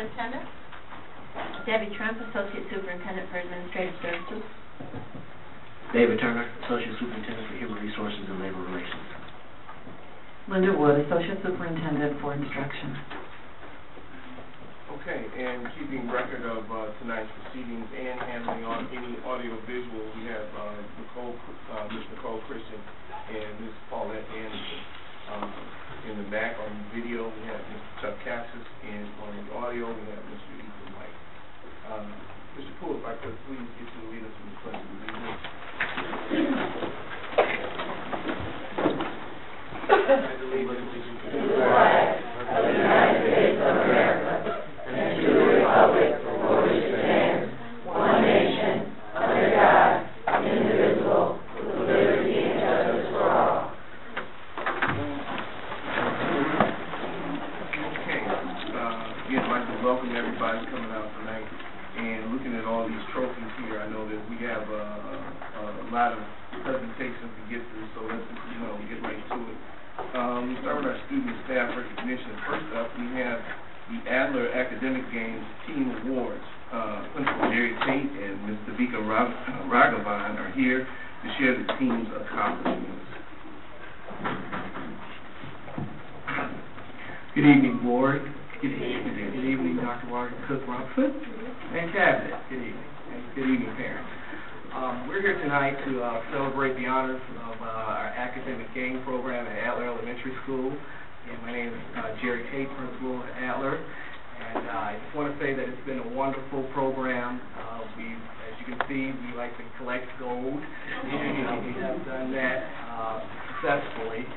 Superintendent. Debbie Trump, Associate Superintendent for Administrative Services. David Turner, Associate Superintendent for Human Resources and Labor Relations. Linda Wood, Associate Superintendent for Instruction. Okay, and keeping record of tonight's proceedings and handling on any audio visual, we have Ms. Nicole Christian and Ms. Paulette Anderson. In the back on video, we have Mr. Chuck Cassis, and on the audio, we have Mr. Ethan White. Mr. Poole, if I could please get you to lead us in the pledge of allegiance. Allegiance to the flag of the United States of America and to the republic for which it stands, one nation, under God, indivisible, with liberty and justice for all. Okay, again, I'd like to welcome everybody coming out tonight. And looking at all these trophies here, I know that we have a lot of presentations to get through, so let's get right to it. We start with our student and staff recognition. First up, we have the Adler Academic Games Team Awards. Principal Jerry Tate and Ms. Devika Raghavan are here to share the team's accomplishments. Good evening, Board. Good evening, Dr. Walker Cook Rockfoot and Cabinet. Good evening. And good evening, parents. We're here tonight to celebrate the honors of our academic game program at Adler Elementary School. And my name is Jerry Tate, Principal at Adler. And I just want to say that it's been a wonderful program. As you can see, we like to collect gold. And we have done that successfully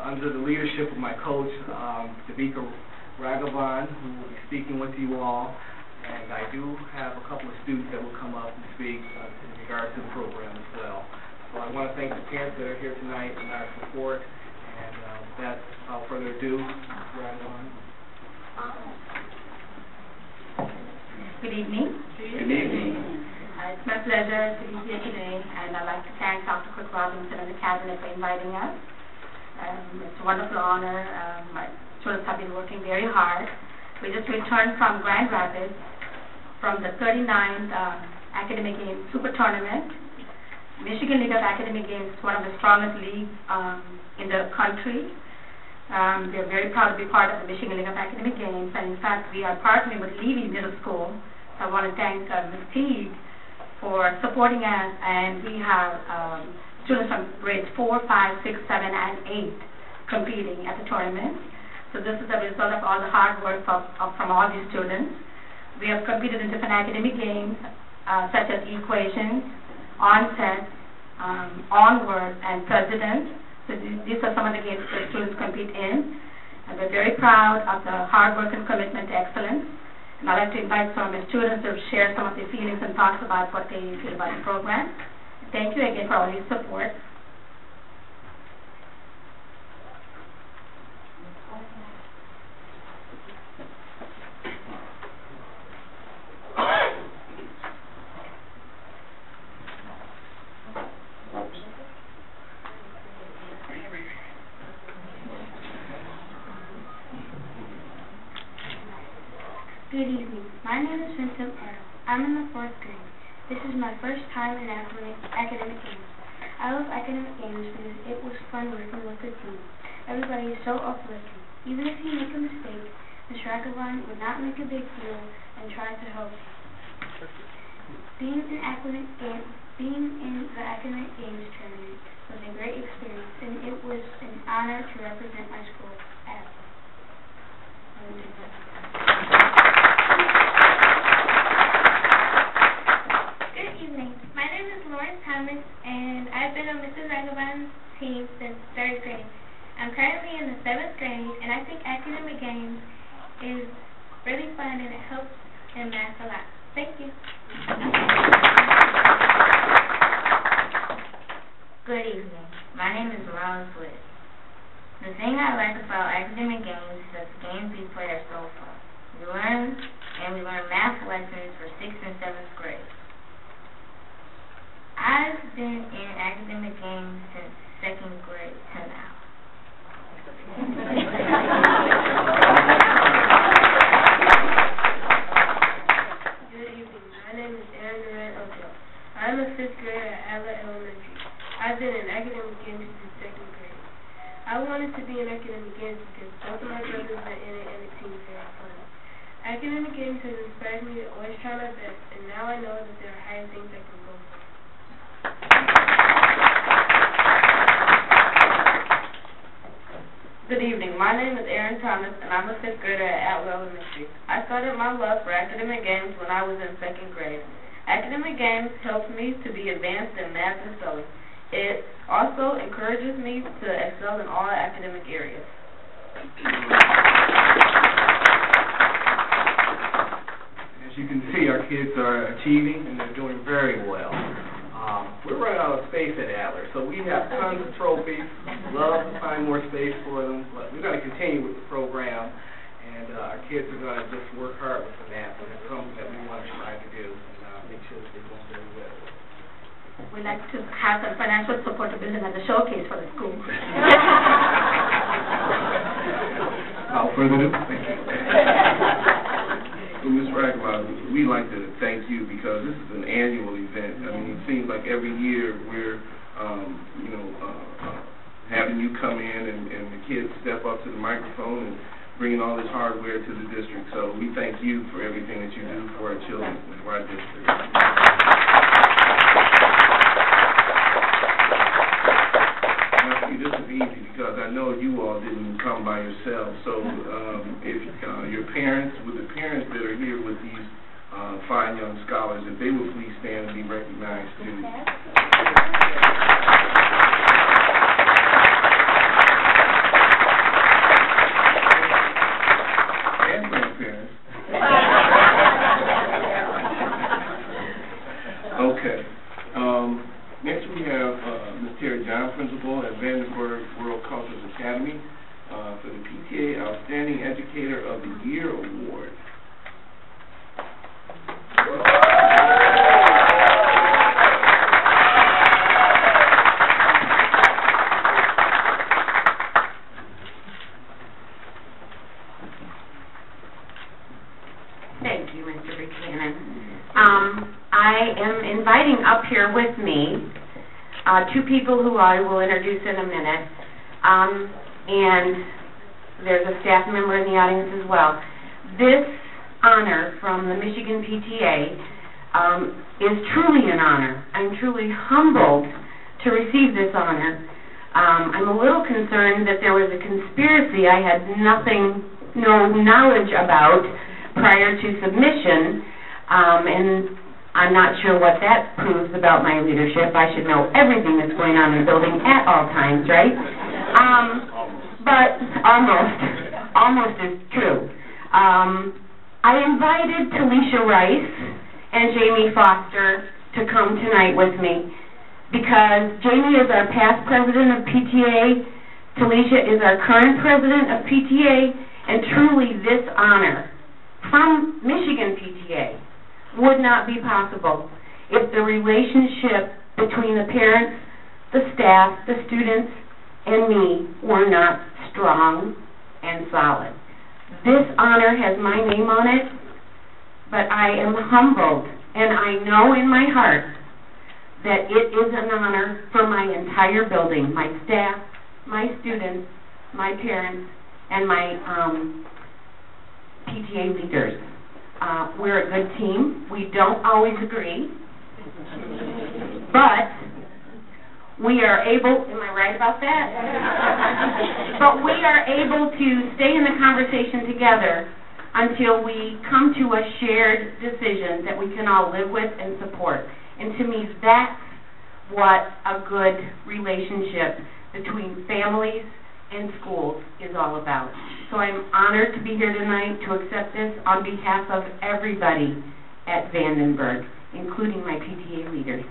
under the leadership of my coach, Devika Raghavan, who will be speaking with you all. And I do have a couple of students that will come up and speak in regards to the program as well. So I want to thank the parents that are here tonight and our support. And with that, without further ado, Raghavan. Good evening. Good evening. It's my pleasure to be here today, and I'd like to thank Dr. Cook Robinson and the Cabinet for inviting us. It's a wonderful honor. My students have been working very hard. We just returned from Grand Rapids from the 39th Academic Games Super Tournament. Michigan League of Academic Games is one of the strongest leagues in the country. We're very proud to be part of the Michigan League of Academic Games, and in fact, we are partnering with Levy Middle School. So I want to thank Ms. Teague for supporting us, and we have students from grades 4, 5, 6, 7, and 8 competing at the tournament. So this is a result of all the hard work from all these students. We have competed in different academic games, such as equations, onset, onward, and president. So these are some of the games that students compete in. And we're very proud of the hard work and commitment to excellence. And I'd like to invite some of the students to share some of their feelings and thoughts about what they feel about the program. Thank you again for all your support. Good evening. My name is Vincent Pardo. I'm in the 4th grade. This is my first time in academic games. I love academic games because it was fun working with the team. Everybody is so uplifting. Even if you make a mistake, Ms. Raghavan would not make a big deal and try to help you. Being in the academic games tournament was a great experience, and it was an honor to represent my school at Good evening. My name is Lauren Thomas, and I've been on Mrs. Raghavan's team since 3rd grade. I'm currently in the 7th grade, and I think academic games is really fun, and it helps in math a lot. Thank you. Good evening. My name is Ron Swift. The thing I like about academic games is that the games we play are so fun. We learn math lessons for 6th and 7th grade. I've been in academic games since 2nd grade to now. I wanted to be in academic games because both of my brothers are in it and it seems very fun. Academic games has inspired me to always try my best, and now I know that there are higher things I can go for. Good evening. My name is Erin Thomas, and I'm a 5th grader at Atwell Elementary. I started my love for academic games when I was in 2nd grade. Academic games helped me to be advanced in math and spelling. It also encourages me to excel in all academic areas. As you can see, our kids are achieving, and they're doing very well. We're running out of space at Adler, so we have tons of trophies. Love to find more space for them, but we're going to continue with the program, and our kids are going to just work hard with the math, and it's something that we want to try to do and make sure that they're doing very well. We like to have some financial support to build another showcase for the school. Without further ado, thank you. Well, Ms. Ragland, we'd like to thank you because this is an annual event. I mean, it seems like every year we're, having you come in and the kids step up to the microphone and bringing all this hardware to the district. So we thank you for everything that you do for our children and for our district. This is easy because I know you all didn't come by yourselves. So if your parents, with the parents that are here with these fine young scholars, if they would please stand and be recognized too. And grandparents. Okay. Next we have Ms. Terry John, Principal at Vandenberg World Cultures Academy for the PTA Outstanding Educator of the Year Award. Thank you, Mr. Buchanan. I am inviting up here with me two people who I will introduce in a minute, and there's a staff member in the audience as well. This honor from the Michigan PTA is truly an honor. I'm truly humbled to receive this honor. I'm a little concerned that there was a conspiracy I had no knowledge about prior to submission, and I'm not sure what that proves about my leadership. I should know everything that's going on in the building at all times, right? But almost is true. I invited Talisha Rice and Jamie Foster to come tonight with me because Jamie is our past president of PTA, Talisha is our current president of PTA, and truly this honor from Michigan PTA would not be possible if the relationship between the parents, the staff, the students, and me were not strong and solid. This honor has my name on it, but I am humbled, and I know in my heart that it is an honor for my entire building, my staff, my students, my parents, and my PTA leaders. We're a good team. We don't always agree, but we are able, am I right about that? But we are able to stay in the conversation together until we come to a shared decision that we can all live with and support. And to me, that's what a good relationship between families and schools is all about. So I'm honored to be here tonight to accept this on behalf of everybody at Vandenberg, including my PTA leaders.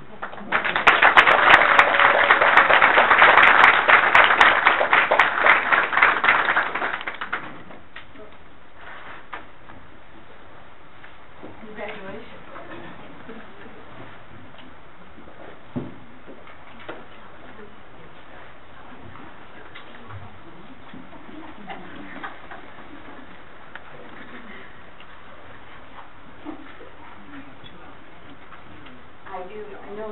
I know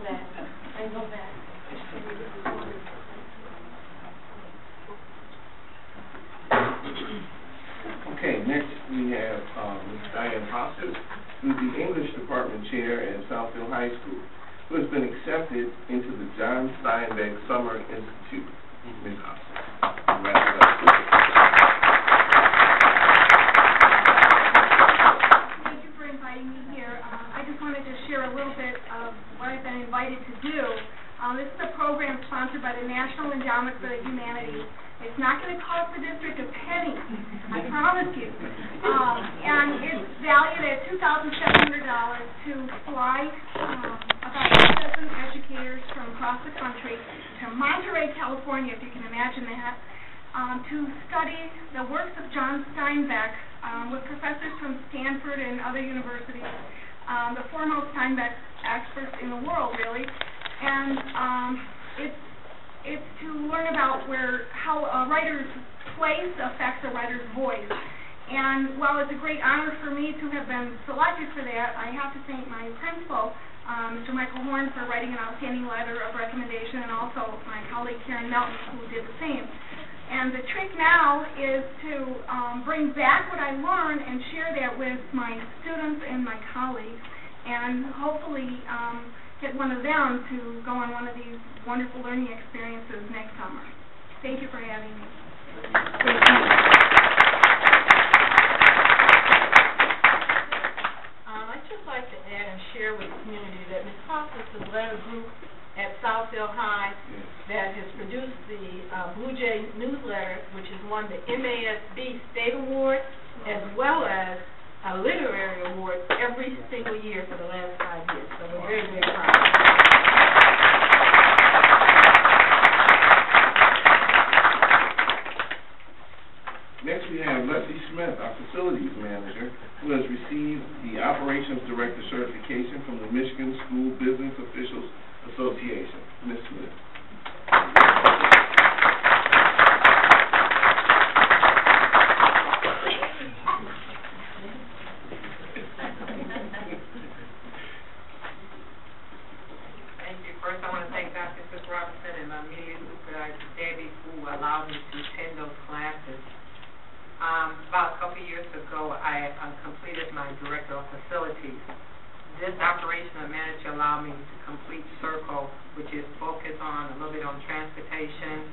and process through the English Department Chair at Southfield High School, who has been accepted into the John Steinbeck Summer Institute. Ms. Hobson, congratulations. Thank you for inviting me here. I just wanted to share a little bit of what I've been invited to do. This is a program sponsored by the National Endowment for the Humanities. It's not going to cost the district a penny, I promise you. And it's valued at $2,700 to fly about 2,000 educators from across the country to Monterey, California, if you can imagine that, to study the works of John Steinbeck with professors from Stanford and other universities, the foremost Steinbeck experts in the world, really. And it's to learn about how a writer's place affects a writer's voice. And while it's a great honor for me to have been selected for that, I have to thank my principal, Mr. Michael Horn, for writing an outstanding letter of recommendation, and also my colleague Karen Melton, who did the same. And the trick now is to bring back what I learned and share that with my students and my colleagues, and hopefully get one of them to go on one of these wonderful learning experiences next summer. Thank you for having me. Thank you. I'd just like to add and share with the community that Ms. Hoffman has led a group at Southfield High that has produced the Blue Jay newsletter, which has won the MASB State Award, as well as a literary award every single year for the last 5 years. So we're very, very proud. Next we have Leslie Smith, our facilities manager, who has received the Operations Director certification from the Michigan School Business Officials Association. Ms. Smith. First, I want to thank Dr. Chris Robinson and my immediate supervisor, Debbie, who allowed me to attend those classes. About a couple years ago, I completed my Director of Facilities. This operational manager allowed me to complete CIRCLE, which is focused on a little bit on transportation,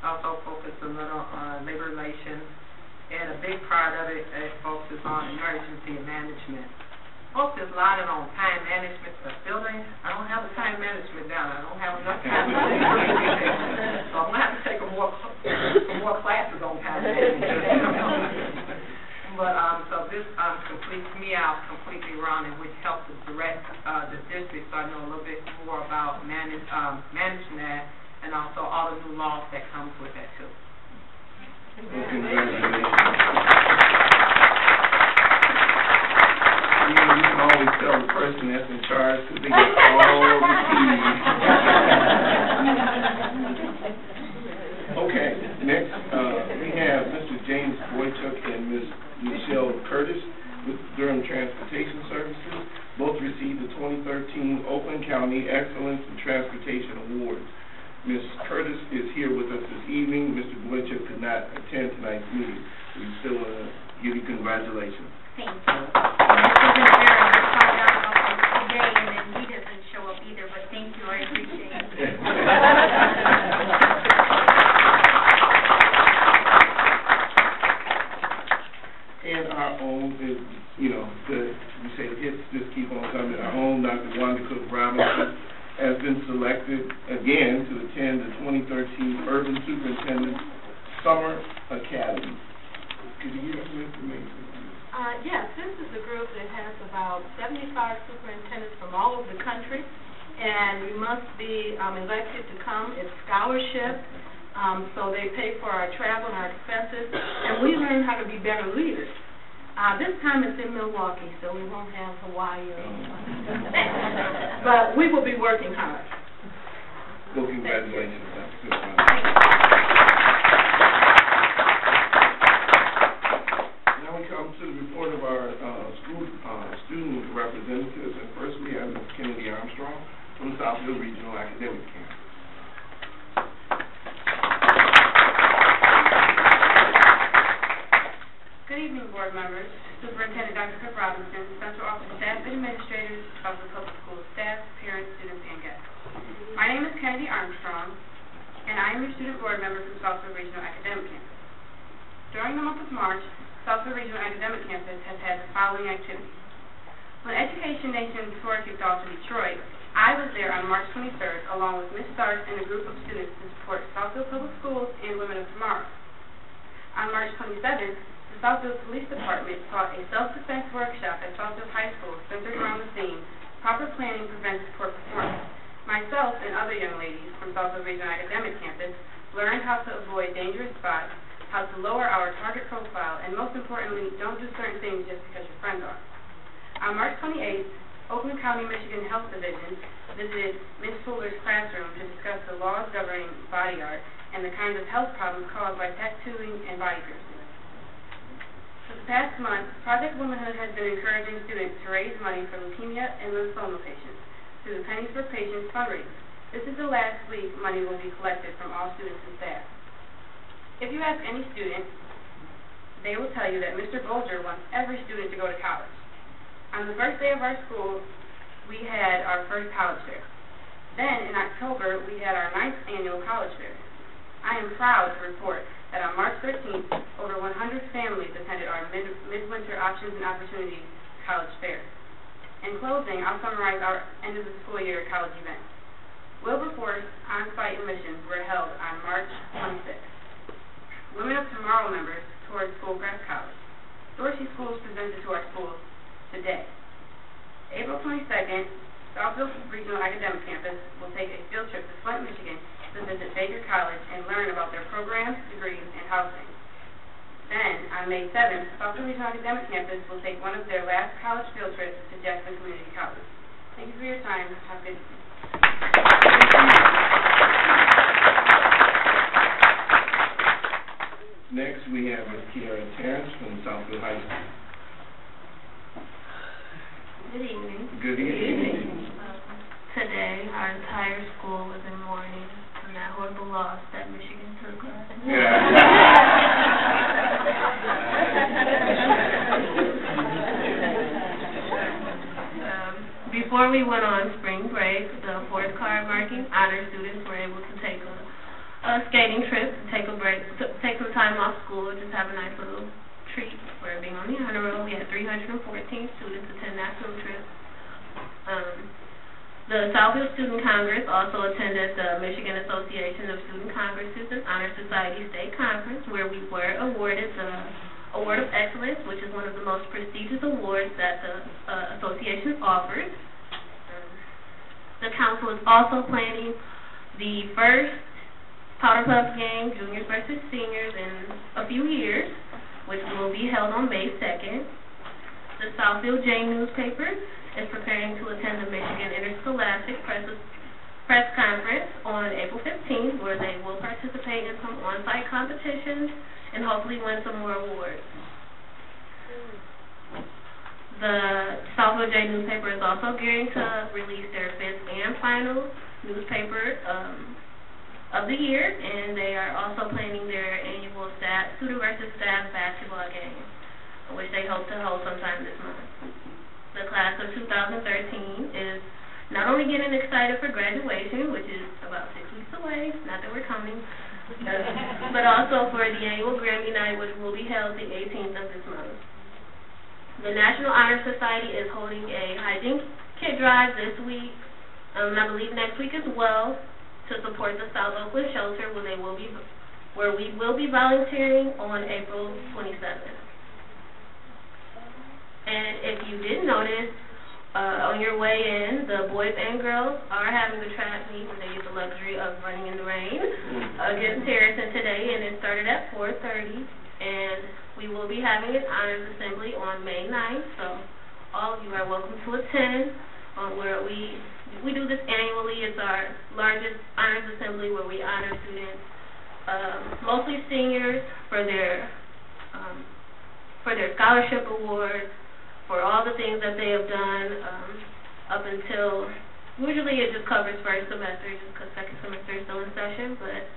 also focused a little on labor relations, and a big part of it focuses on emergency management. Focus a lot on time management for buildings. I don't have the time management down. I don't have enough time. So I'm going to have to take some more classes on time management. But so this completes me out completely rounded, which helps to direct the district, so I know a little bit more about managing that, and also all the new laws that comes with that too. You can always tell the person that's in charge because they get all the keys. Okay, next we have Mr. James Boychuk and Ms. Michelle Curtis with Durham Transportation Services. Both received the 2013 Oakland County Excellence in Transportation Awards. Ms. Curtis is here with us this evening. Mr. Boychuk could not attend tonight's meeting. We still want to give you congratulations. Thank you. Today, and then he doesn't show up either, but thank you, I appreciate it. And our own is, we say the hits just keep on coming. Our own Dr. Wanda Cook Robinson has been selected again to attend the 2013 Urban Superintendent Summer Academy. Could you give us some information? Yes, this is a group that has about 75 superintendents from all over the country, and you must be elected to come. It's scholarship, so they pay for our travel and our expenses, and we learn how to be better leaders. This time it's in Milwaukee, so we won't have Hawaii or anything. But we will be working hard. Well, congratulations, Dr. Now we come to the report of our school student representatives, and first we have Ms. Kennedy Armstrong from the Southfield Regional Academic Camp. Good evening, board members. Superintendent Dr. Cook Robinson, Central Office staff and administrators, Southfield Public Schools staff, parents, students, and guests. My name is Kennedy Armstrong, and I am your student board member from Southfield Regional Academic Campus. During the month of March, Southfield Regional Academic Campus has had the following activities. When Education Nation Tour kicked off in Detroit, I was there on March 23rd along with Ms. Stark and a group of students to support Southfield Public Schools and Women of Tomorrow. On March 27th, the Southfield Police Department taught a self-defense workshop at Southfield High School centered around the theme, Proper Planning Prevents Poor Performance. Myself and other young ladies from Southfield Regional Academic Campus learned how to avoid dangerous spots, how to lower our target profile, and most importantly, don't do certain things just because your friends are. On March 28th, Oakland County, Michigan Health Division visited Ms. Fuller's classroom to discuss the laws governing body art and the kinds of health problems caused by tattooing and body piercing. For the past month, Project Womanhood has been encouraging students to raise money for leukemia and lymphoma patients through the Pennies for Patients fundraiser. This is the last week money will be collected from all students and staff. If you ask any student, they will tell you that Mr. Bolger wants every student to go to college. On the first day of our school, we had our first college fair. Then, in October, we had our 9th annual college fair. I am proud to report that on March 13th, over 100 families attended our Midwinter Options and Opportunities College Fair. In closing, I'll summarize our end of the school year college events. Wilberforce on-site admissions were held on March 26th. Women of Tomorrow members toured Schoolcraft College. Dorsey schools presented to our schools today. April 22nd, Southfield Regional Academic Campus will take a field trip to Flint, Michigan to visit Baker College and learn about their programs, degrees, and housing. Then, on May 7th, Southfield Regional Academic Campus will take one of their last college field trips to Jackson Community College. Thank you for your time. Have a good evening. Next, we have Ms. Kiara Terrence from Southfield High School. Good evening. Good evening. Today, our entire school was in mourning from that horrible loss that Michigan took us. Before we went on spring break, the fourth card marking honor students were able to take a skating trip, take a break, take some time off school, just have a nice little treat for being on the honor roll. We had 314 students attend that field trip. The Southfield Student Congress also attended the Michigan Association of Student Congresses and Honor Society State Conference, where we were awarded the Award of Excellence, which is one of the most prestigious awards that the association offers. The council is also planning the first Powder Puff game, juniors versus seniors, in a few years, which will be held on May 2nd. The Southfield J newspaper is preparing to attend the Michigan Interscholastic Press Conference on April 15th, where they will participate in some on-site competitions and hopefully win some more awards. The Southfield J newspaper is also gearing to release their 5th and final newspaper of the year, and they are also planning their annual student versus staff basketball game, which they hope to hold sometime this month. The class of 2013 is not only getting excited for graduation, which is about 6 weeks away, not that we're counting, but also for the annual Grammy night, which will be held the 18th of this month. The National Honor Society is holding a hygiene kit drive this week, and I believe next week as well, to support the South Oakland shelter, where we will be volunteering on April 27th. And if you didn't notice, on your way in, the boys and girls are having the track meet where they get the luxury of running in the rain against Harrison today, and it started at 4:30. And we will be having an honors assembly on May 9th, so all of you are welcome to attend. Where we do this annually. It's our largest honors assembly where we honor students, mostly seniors, for their scholarship awards, for all the things that they have done up until, usually it just covers first semester, just because second semester is still in session, but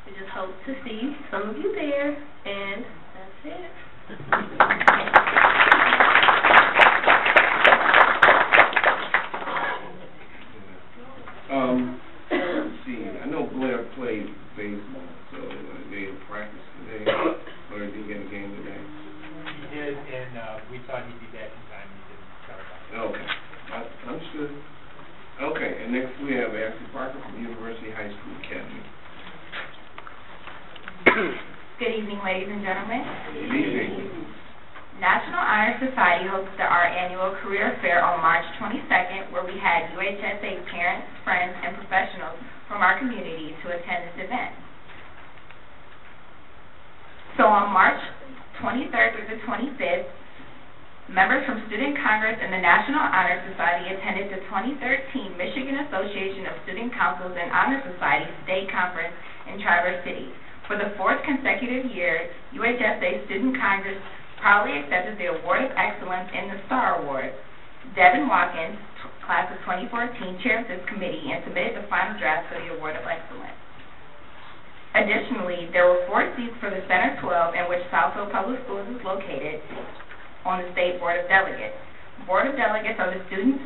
we just hope to see some of you there, and that's it. Good evening, ladies and gentlemen. Good evening. National Honor Society hosted our annual career fair on March 22nd, where we had UHSA parents, friends, and professionals from our community to attend this event. So on March 23rd through the 25th, members from Student Congress and the National Honor Society attended the 2013 Michigan Association of Student Councils and Honor Society State Conference in Traverse City. For the fourth consecutive year, UHSA Student Congress proudly accepted the Award of Excellence in the Star Award. Devin Watkins, class of 2014, chaired this committee and submitted the final draft for the Award of Excellence. Additionally, there were 4 seats for the Center 12, in which Southfield Public Schools is located, on the State Board of Delegates. Board of Delegates are the student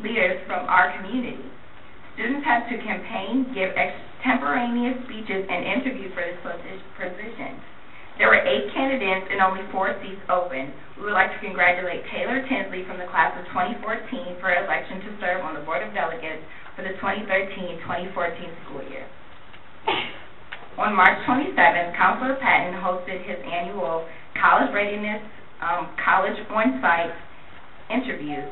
leaders from our community. Students have to campaign, give extemporaneous speeches, and interview for this position. There were 8 candidates and only 4 seats open. We would like to congratulate Taylor Tinsley from the class of 2014 for election to serve on the Board of Delegates for the 2013-2014 school year. On March 27th, Counselor Patton hosted his annual College Readiness College on-site interviews.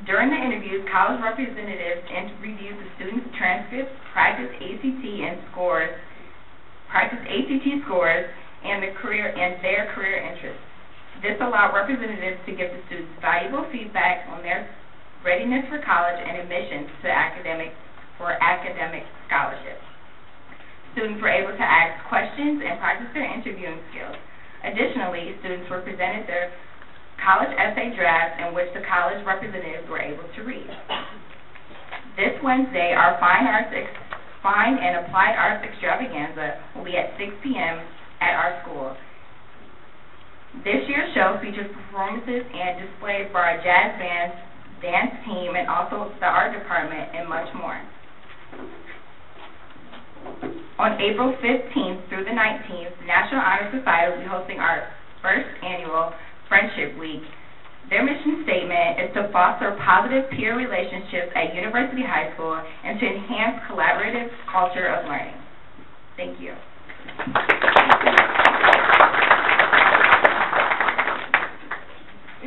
During the interviews, college representatives reviewed the students' transcripts, practiced ACT scores, and their career interests. This allowed representatives to give the students valuable feedback on their readiness for college and admissions to academic scholarships. Students were able to ask questions and practice their interviewing skills. Additionally, students were presented their college essay drafts, in which the college representatives were able to read. This Wednesday, our Fine and Applied Arts Extravaganza will be at 6 p.m. at our school. This year's show features performances and displays by our jazz band, dance team, and also the art department, and much more. On April 15th through the 19th, National Honor Society will be hosting our first annual Friendship Week. Their mission statement is to foster positive peer relationships at University High School and to enhance collaborative culture of learning. Thank you.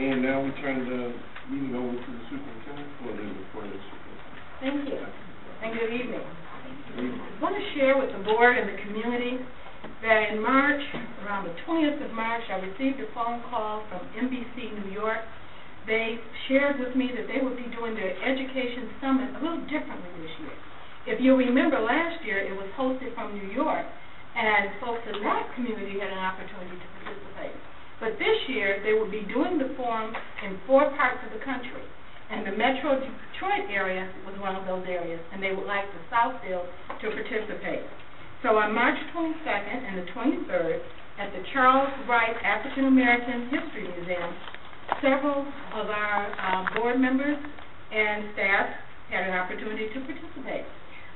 And now we turn the meeting over to the superintendent for the report of the superintendent. Thank you, and good evening. I want to share with the board and the community that in March, around the 20th of March, I received a phone call from NBC New York. They shared with me that they would be doing their education summit a little differently this year. If you remember last year, it was hosted from New York, and folks in that community had an opportunity to participate. But this year, they will be doing the forum in 4 parts of the country. And the Metro Detroit area was one of those areas, and they would like the Southfield to participate. So on March 22nd and the 23rd, at the Charles Wright African American History Museum, several of our board members and staff had an opportunity to participate.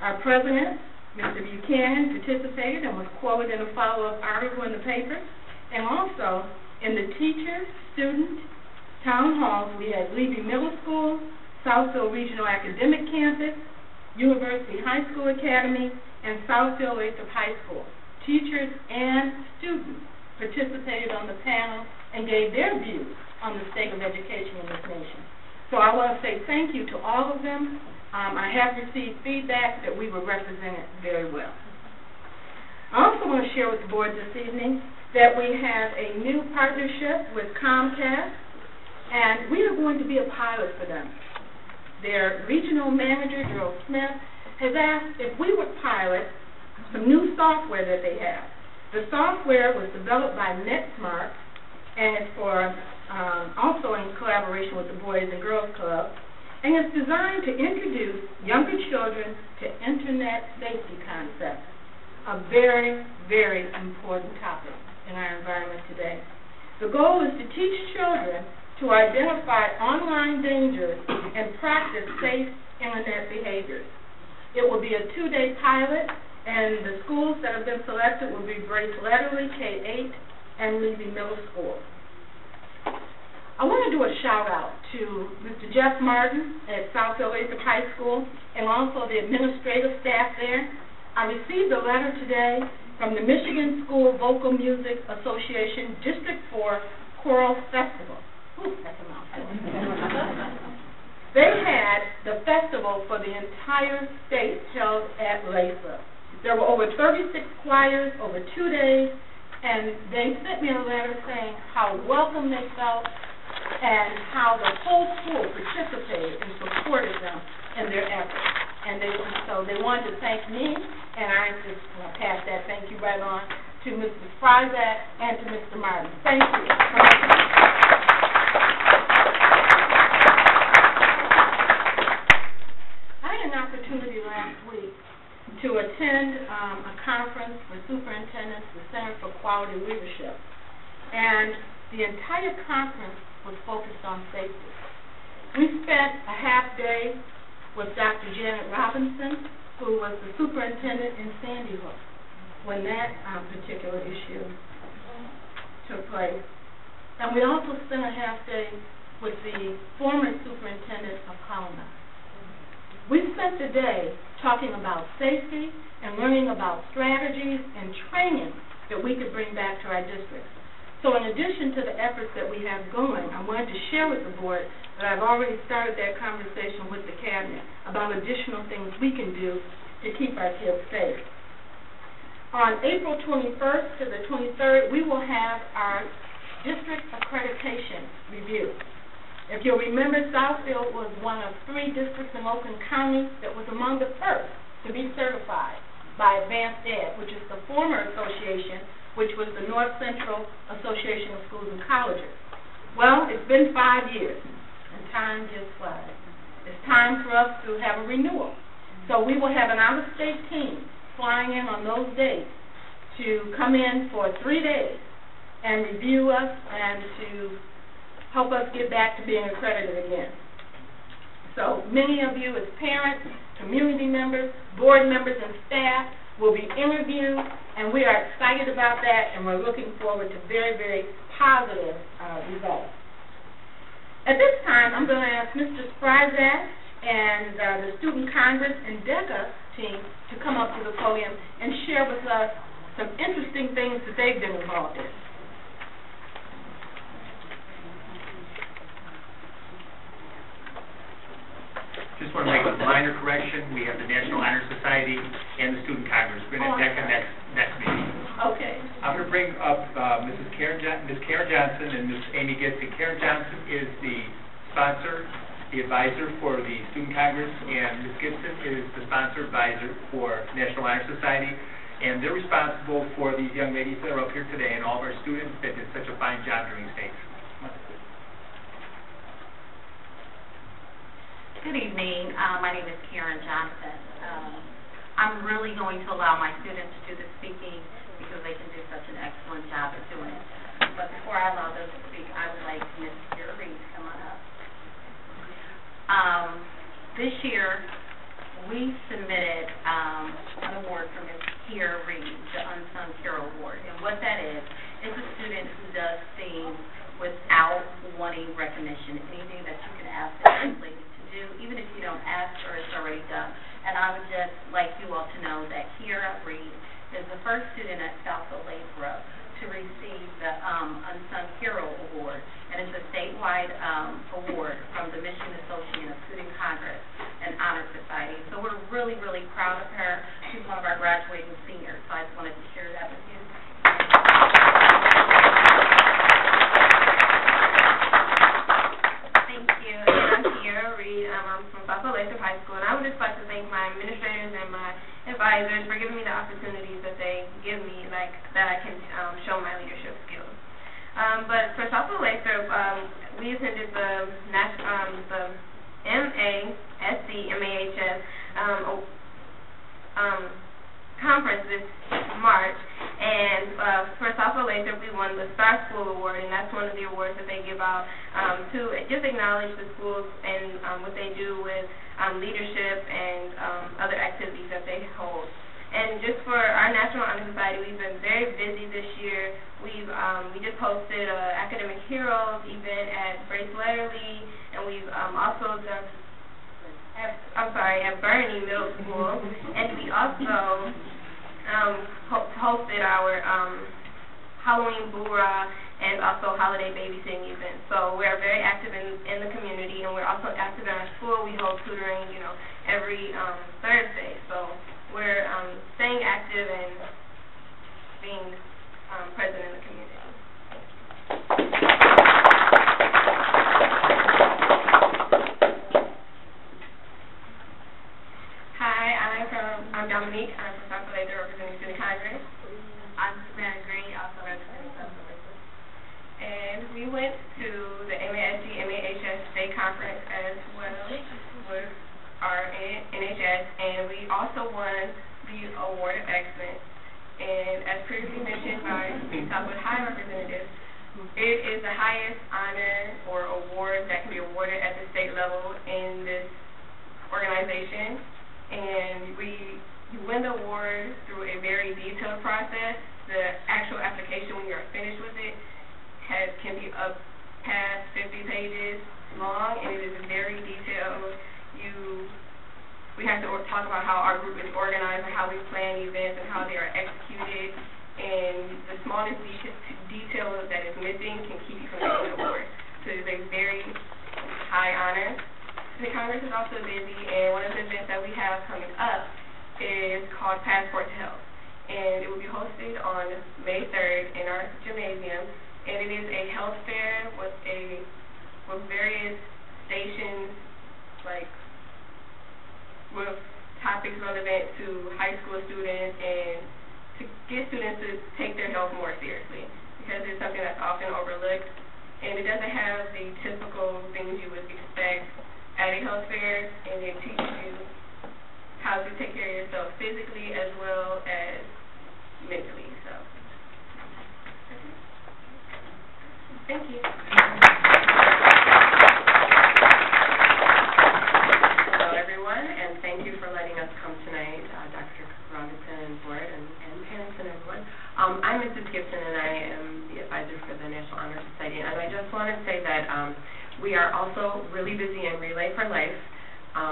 Our president, Mr. Buchanan, participated and was quoted in a follow-up article in the paper. And also, in the teacher, student, town halls, we had Levy Middle School, Southfield Regional Academic Campus, University High School Academy, and Southfield Lathrop High School. Teachers and students participated on the panel and gave their views on the state of education in this nation. So I want to say thank you to all of them. I have received feedback that we were represented very well. I also want to share with the board this evening that we have a new partnership with Comcast, and we are going to be a pilot for them. Their regional manager, Gerald Smith, has asked if we would pilot some new software that they have. The software was developed by NetSmart, and it's for also in collaboration with the Boys and Girls Club, and it's designed to introduce younger children to Internet safety concepts, a very, very important topic in our environment today. The goal is to teach children to identify online dangers and practice safe Internet behaviors. It will be a 2-day pilot, and the schools that have been selected will be Brace Letterly, K-8, and Levy Middle School. I want to do a shout-out to Mr. Jeff Martin at Southfield Lathrop High School and also the administrative staff there. I received a letter today from the Michigan School Vocal Music Association District 4 Choral Festival. Ooh, that's a mouthful. They had the festival for the entire state held at Lathrop. There were over 36 choirs over 2 days, and they sent me a letter saying how welcome they felt and how the whole school participated and supported them in their efforts. And so they wanted to thank me, and I just want to pass that thank you right on to Mrs. Fryzak and to Mr. Martin. Thank you. I had an opportunity last week to attend a conference for superintendents, the Center for Quality Leadership, and the entire conference was focused on safety. We spent a half day with Dr. Janet Robinson, who was the superintendent in Sandy Hook when that particular issue took place. And we also spent a half day with the former superintendent of Colorado. We spent the day talking about safety and learning about strategies and training that we could bring back to our districts. So in addition to the efforts that we have going, I wanted to share with the board that I've already started that conversation with the cabinet about additional things we can do to keep our kids safe. On April 21st to the 23rd, we will have our district accreditation review. If you'll remember, Southfield was one of 3 districts in Oakland County that was among the first to be certified by Advanced Ed, which is the former association, which was the North Central Association of Schools and Colleges. Well, it's been 5 years, and time just flies. It's time for us to have a renewal. So we will have an out-of-state team flying in on those dates to come in for 3 days and review us and to help us get back to being accredited again. So many of you as parents, community members, board members, and staff will be interviewed, and we are excited about that, and we're looking forward to very, very positive results. At this time, I'm going to ask Mr. Fryzak and the Student Congress and DECA team to come up to the podium and share with us some interesting things that they've been involved in. Just want to make a minor correction. We have the National Honor Society and the Student Congress. We're going to DECA next meeting. Okay. I'm going to bring up Ms. Karen Johnson and Ms. Amy Gibson. Karen Johnson is the sponsor, the advisor for the Student Congress, and Ms. Gibson is the sponsor advisor for National Honor Society. And they're responsible for these young ladies that are up here today and all of our students that did such a fine job during these days. Good evening. My name is Karen Johnson. I'm really going to allow my students to do the speaking because they can do such an excellent job at doing it. But before I allow them to speak, I would like Ms. Kira Reed to come on up. This year, we submitted an award for Ms. Kira Reed, the Unsung Hero Award. And what that is a student who does things without wanting recognition, anything that you can ask this lady to do, even if you don't ask her, it's already done. And I would just like you all to know that Kira Reed is the first student at Southfield to receive the Unsung Hero Award. And it's a statewide award from the Michigan Association of Student Congress and Honor Society. So we're really, really proud of her. She's one of our graduating seniors, so I just wanted to share that with you. Thank you. I'm Kira Reed. I'm from Southfield High School, and I would just like to thank my administrators and my advisors for giving me the opportunities that they give me, like that I can show my leadership skills. But for Southfield we attended the MAHS conference this March, and for Southfield we won the Star School Award, and that's one of the awards that they give out to just acknowledge the schools and what they do with leadership and other activities that they hold. And just for our National Honor Society, we've been very busy this year. We just hosted an Academic Heroes event at Brace Letterly, and we've also done at Bernie Middle School, and we also hosted our Halloween Boo-Rah and also holiday babysitting events. So we're very active in the community, and we're also active in our school. We hold tutoring, every Thursday. So we're staying active and being present in the community. I'm Dominique. I'm from Southfield, representing Student Congress. I'm Savannah Green, also representing Southfield. And we went to the MASG, MAHS State Conference as well with our NHS, and we also won the Award of Excellence. And as previously mentioned by the Southfield High Representative, it is the highest honor or award that can be awarded at the state level in this organization. And you win the award through a very detailed process. The actual application, when you're finished with it, can be up past 50 pages long, and it is very detailed. We have to talk about how our group is organized and how we plan events and how they are executed. And the smallest detail that is missing can keep you from getting the award. So it is a very high honor. The Congress is also busy, and one of the events that we have coming up is called Passport to Health. And it will be hosted on May 3rd in our gymnasium. And it is a health fair with various stations, with topics relevant to high school students and to get students to take their health more seriously, because it's something that's often overlooked. And it doesn't have the typical things you would expect at a health fair, and it teaches you how to take care of yourself physically as well as mentally. So, thank you. Hello, everyone, and thank you for letting us come tonight, Dr. Robinson and board and parents and everyone. I'm Mrs. Gibson, and I am the advisor for the National Honor Society, and I just want to say that we are also really busy in Relay for Life,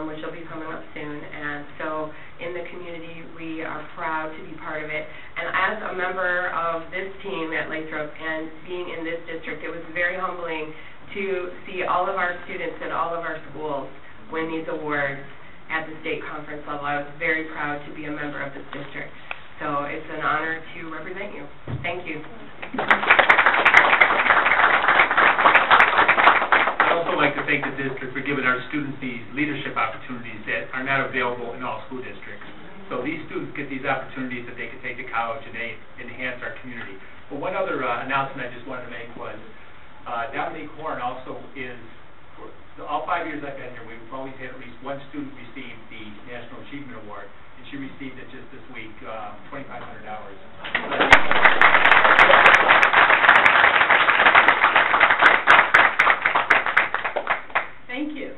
which will be coming up soon, and so in the community we are proud to be part of it. And as a member of this team at Lathrop and being in this district, it was very humbling to see all of our students at all of our schools win these awards at the state conference level. I was very proud to be a member of this district. So it's an honor to represent you. Thank you. I'd also like to thank the district for giving our students these leadership opportunities that are not available in all school districts. So these students get these opportunities that they can take to college, and they enhance our community. But one other announcement I just wanted to make was Dominique Horn also is, for all 5 years I've been here, we've always had at least one student receive the National Achievement Award, and she received it just this week, $2,500. Thank you.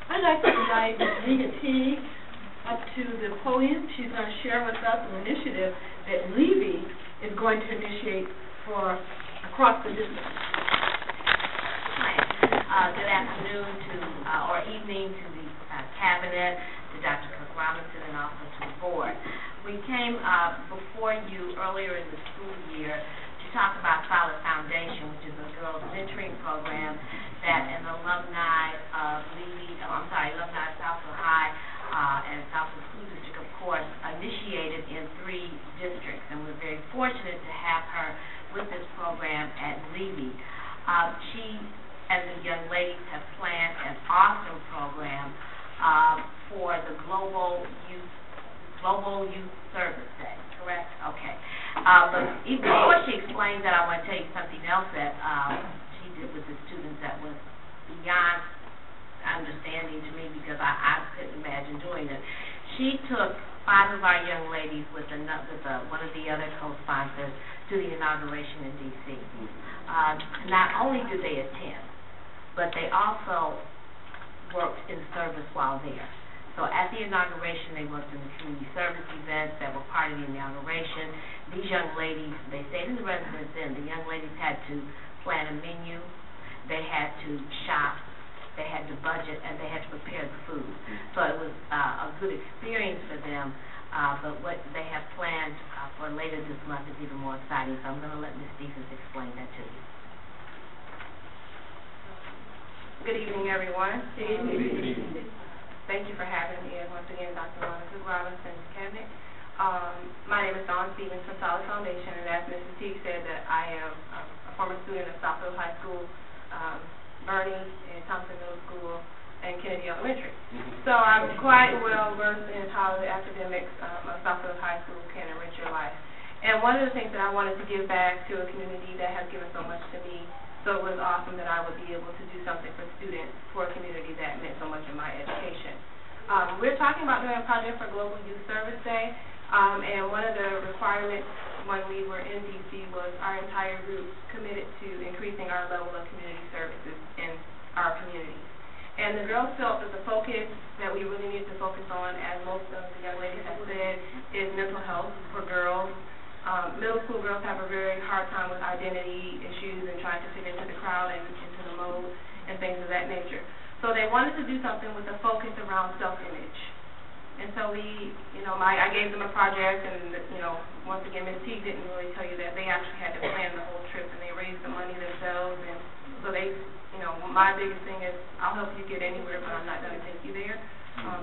I'd like to invite Ms. Rita Teague up to the podium. She's going to share with us an initiative that Levy is going to initiate for across the district. Good afternoon or evening to the cabinet, to Dr. Cook Robinson, and also to the board. We came before you earlier in the school year to talk about Solid Foundation, which is a girls' mentoring program that an alumni of alumni of Southfield High and Southfield School District, of course, initiated in 3 districts, and we're very fortunate to have her with this program at Levy. She and the young ladies have planned an awesome program for the Global Youth Service Day, correct? Okay. But even before she explains that, I want to tell you something else that she did with the students that was beyond understanding to me, because I couldn't imagine doing it. She took 5 of our young ladies with one of the other co-sponsors to the inauguration in D.C. Not only did they attend, but they also worked in service while there. So at the inauguration, they worked in the community service events that were part of the inauguration. These young ladies, they stayed in the residence inn. The young ladies had to plan a menu. They had to shop. They had to budget, and they had to prepare the food. So it was a good experience for them. But what they have planned later this month is even more exciting. So I'm going to let Ms. Stephens explain that to you. Good evening, everyone. Good evening. Thank you for having me, and once again, Dr. Monica Robinson, Cabinet. My name is Dawn Stevens from Solid Foundation, and as Mrs. Teague said, that I am a former student of Southfield High School, Bernie and Thompson Middle School, and Kennedy Elementary. So I'm quite well versed in how the academics of Southfield High School can enrich your life. And one of the things that I wanted to give back to a community that has given so much to me, so it was awesome that I would be able to do something for students, for a community that meant so much in my education. We're talking about doing a project for Global Youth Service Day, and one of the requirements when we were in D.C. was our entire group committed to increasing our level of community services in our communities. And the girls felt that the focus that we really need to focus on, as most of the young ladies have said, is mental health for girls. Middle school girls have a very hard time with identity issues and trying to fit into the crowd and into the mode and things of that nature. So they wanted to do something with a focus around self-image. And so I gave them a project, and once again, Ms. Teague didn't really tell you that they actually had to plan the whole trip, and they raised the money themselves. And so they, my biggest thing is, I'll help you get anywhere, but I'm not going to take you there.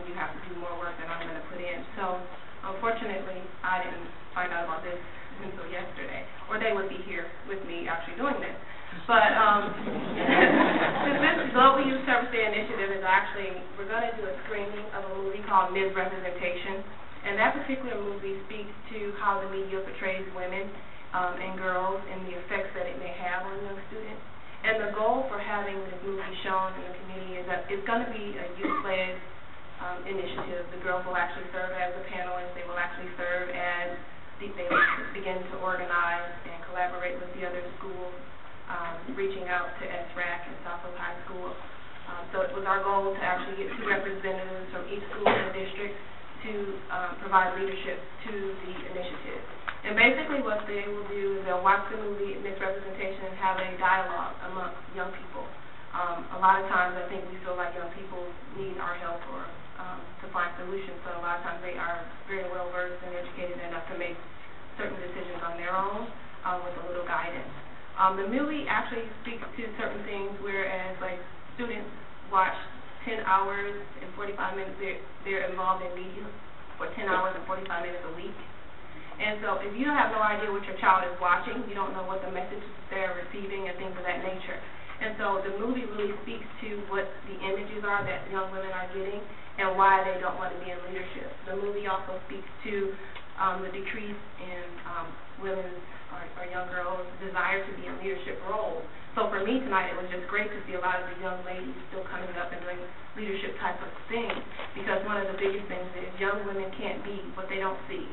You have to do more work than I'm going to put in. So unfortunately, I didn't find out about this until yesterday, or they would be here with me actually doing this. But this Global Youth Service Day initiative is actually, we're going to do a screening of a movie called Misrepresentation, and that particular movie speaks to how the media portrays women and girls and the effects that it may have on young students. And the goal for having this movie shown in the community is that it's going to be a youth-led initiative. The girls will actually serve as the panelists. They will actually serve as they begin to organize and collaborate with the other schools, reaching out to SRAC and Southfield High School. So it was our goal to actually get 2 representatives from each school in the district to provide leadership to the initiative. And basically what they will do is they'll watch the movie Misrepresentation and have a dialogue amongst young people. A lot of times I think we feel like young people need our help or to find solutions, so a lot of times they are very well versed and educated enough to make certain decisions on their own with a little guidance. The movie actually speaks to certain things, whereas like students watch 10 hours and 45 minutes, they're involved in media for 10 hours and 45 minutes a week. And so if you have no idea what your child is watching, you don't know what the messages they're receiving and things of that nature. And so the movie really speaks to what the images are that young women are getting and why they don't want to be in leadership. The movie also speaks to the decrease in women's or young girls' desire to be in leadership roles. So for me tonight, it was just great to see a lot of the young ladies still coming up and doing leadership type of things, because one of the biggest things is young women can't be what they don't see.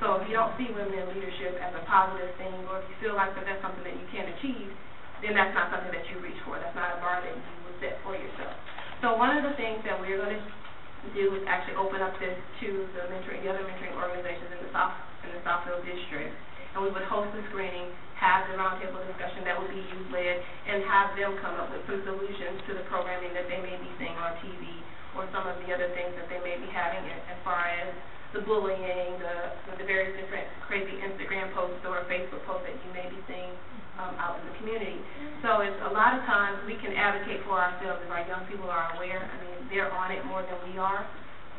So if you don't see women in leadership as a positive thing, or if you feel like that's something that you can't achieve, then that's not something that you reach for. That's not a bar that you would set for yourself. So one of the things that we're going to do is actually open up this to the other mentoring organizations in the Southfield district, and we would host the screening, have the roundtable discussion that would be youth-led, and have them come up with some solutions to the programming that they may be seeing on TV, or some of the other things that they may be having as far as the bullying, the various different crazy Instagram posts or Facebook posts that you may be seeing out in the community. So it's a lot of times we can advocate for ourselves if our young people are aware. I mean, they're on it more than we are,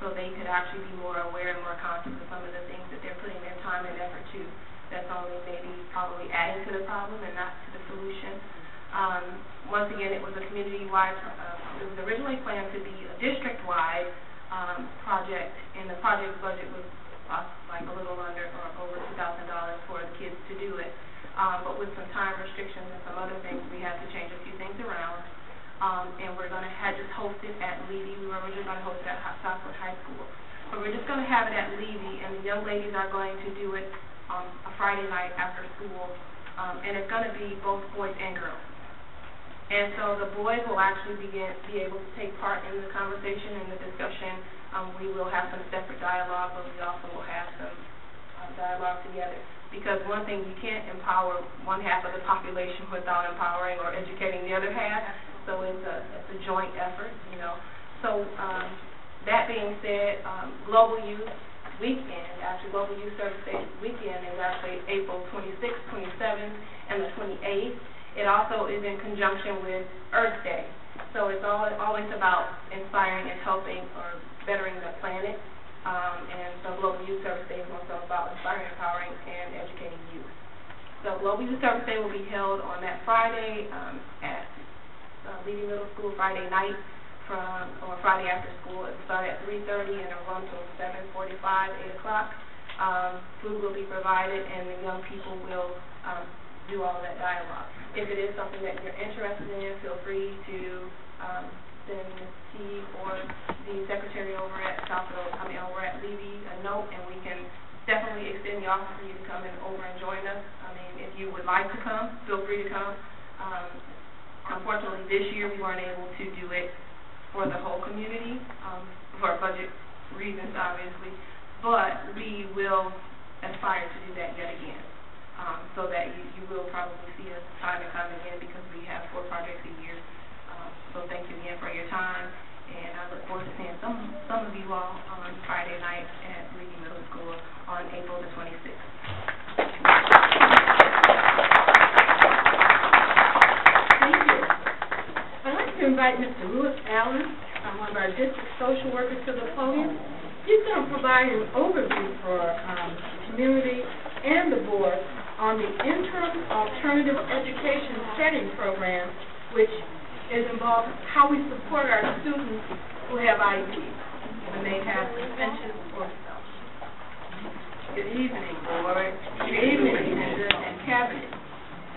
so they could actually be more aware and more conscious of some of the things that they're putting their time and effort to. That's only maybe probably adding to the problem and not to the solution. Once again, it was a community-wide, it was originally planned to be a district-wide project, and the project budget was like a little under or over $2,000 for the kids to do it. But with some time restrictions and some other things, we had to change a few things around. And we're going to just host it at Levy. We were originally going to host it at Southfield High School. But we're just going to have it at Levy, and the young ladies are going to do it on a Friday night after school. And it's going to be both boys and girls. And so the boys will actually be able to take part in the conversation and the discussion. We will have some separate dialogue, but we also will have some dialogue together. Because one thing, you can't empower one half of the population without empowering or educating the other half. So it's a joint effort, you know. So that being said, Global Youth Weekend, actually Global Youth Service Day Weekend is actually April 26th, 27th, and the 28th. It also is in conjunction with Earth Day. So it's always about inspiring and helping or bettering the planet. And so Global Youth Service Day is also about inspiring, empowering, and educating youth. So Global Youth Service Day will be held on that Friday at Levy Middle School Friday night or Friday after school. It will start at 3:30 and it'll run till 7:45, 8 o'clock. Food will be provided and the young people will do all that dialogue. If it is something that you're interested in, feel free to send Ms. T or the secretary over at over at Levy a note, and we can definitely extend the offer for you to come over and join us. I mean, if you would like to come, feel free to come. Unfortunately, this year we weren't able to do it for the whole community for budget reasons, obviously, but we will aspire to do that yet again. So that you will probably see us time and time again because we have 4 projects a year. So thank you again for your time, and I look forward to seeing some of you all on Friday night at Levy Middle School on April the 26th. Thank you. I'd like to invite Mr. Lewis Allen, one of our district social workers, to the podium. He's going to provide an overview for the community and the board on the Interim Alternative Education Setting Program, which is involved how we support our students who have IEPs when they have suspensions or expulsions. Good evening, board. Good evening, and cabinet.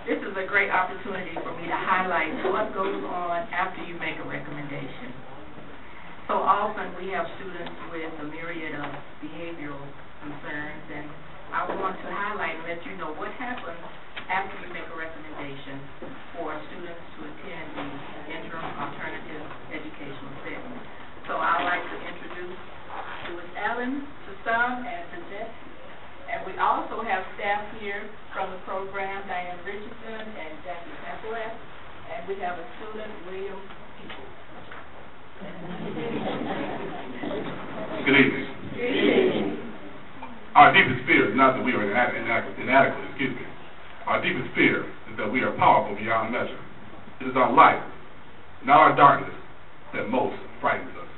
This is a great opportunity for me to highlight what goes on after you make a recommendation. So often we have students with a myriad of behavioral concerns, and I want to highlight and let you know what happens after you make a recommendation for students to attend the Interim Alternative Educational Setting. So I'd like to introduce Lewis Allen to some and present. And we also have staff here from the program, Diane Richardson and Jackie Capelas, and we have a student, William Peoples. Good evening. Good evening. Our deepest fear is not that we are inadequate, Our deepest fear is that we are powerful beyond measure. It is our light, not our darkness, that most frightens us.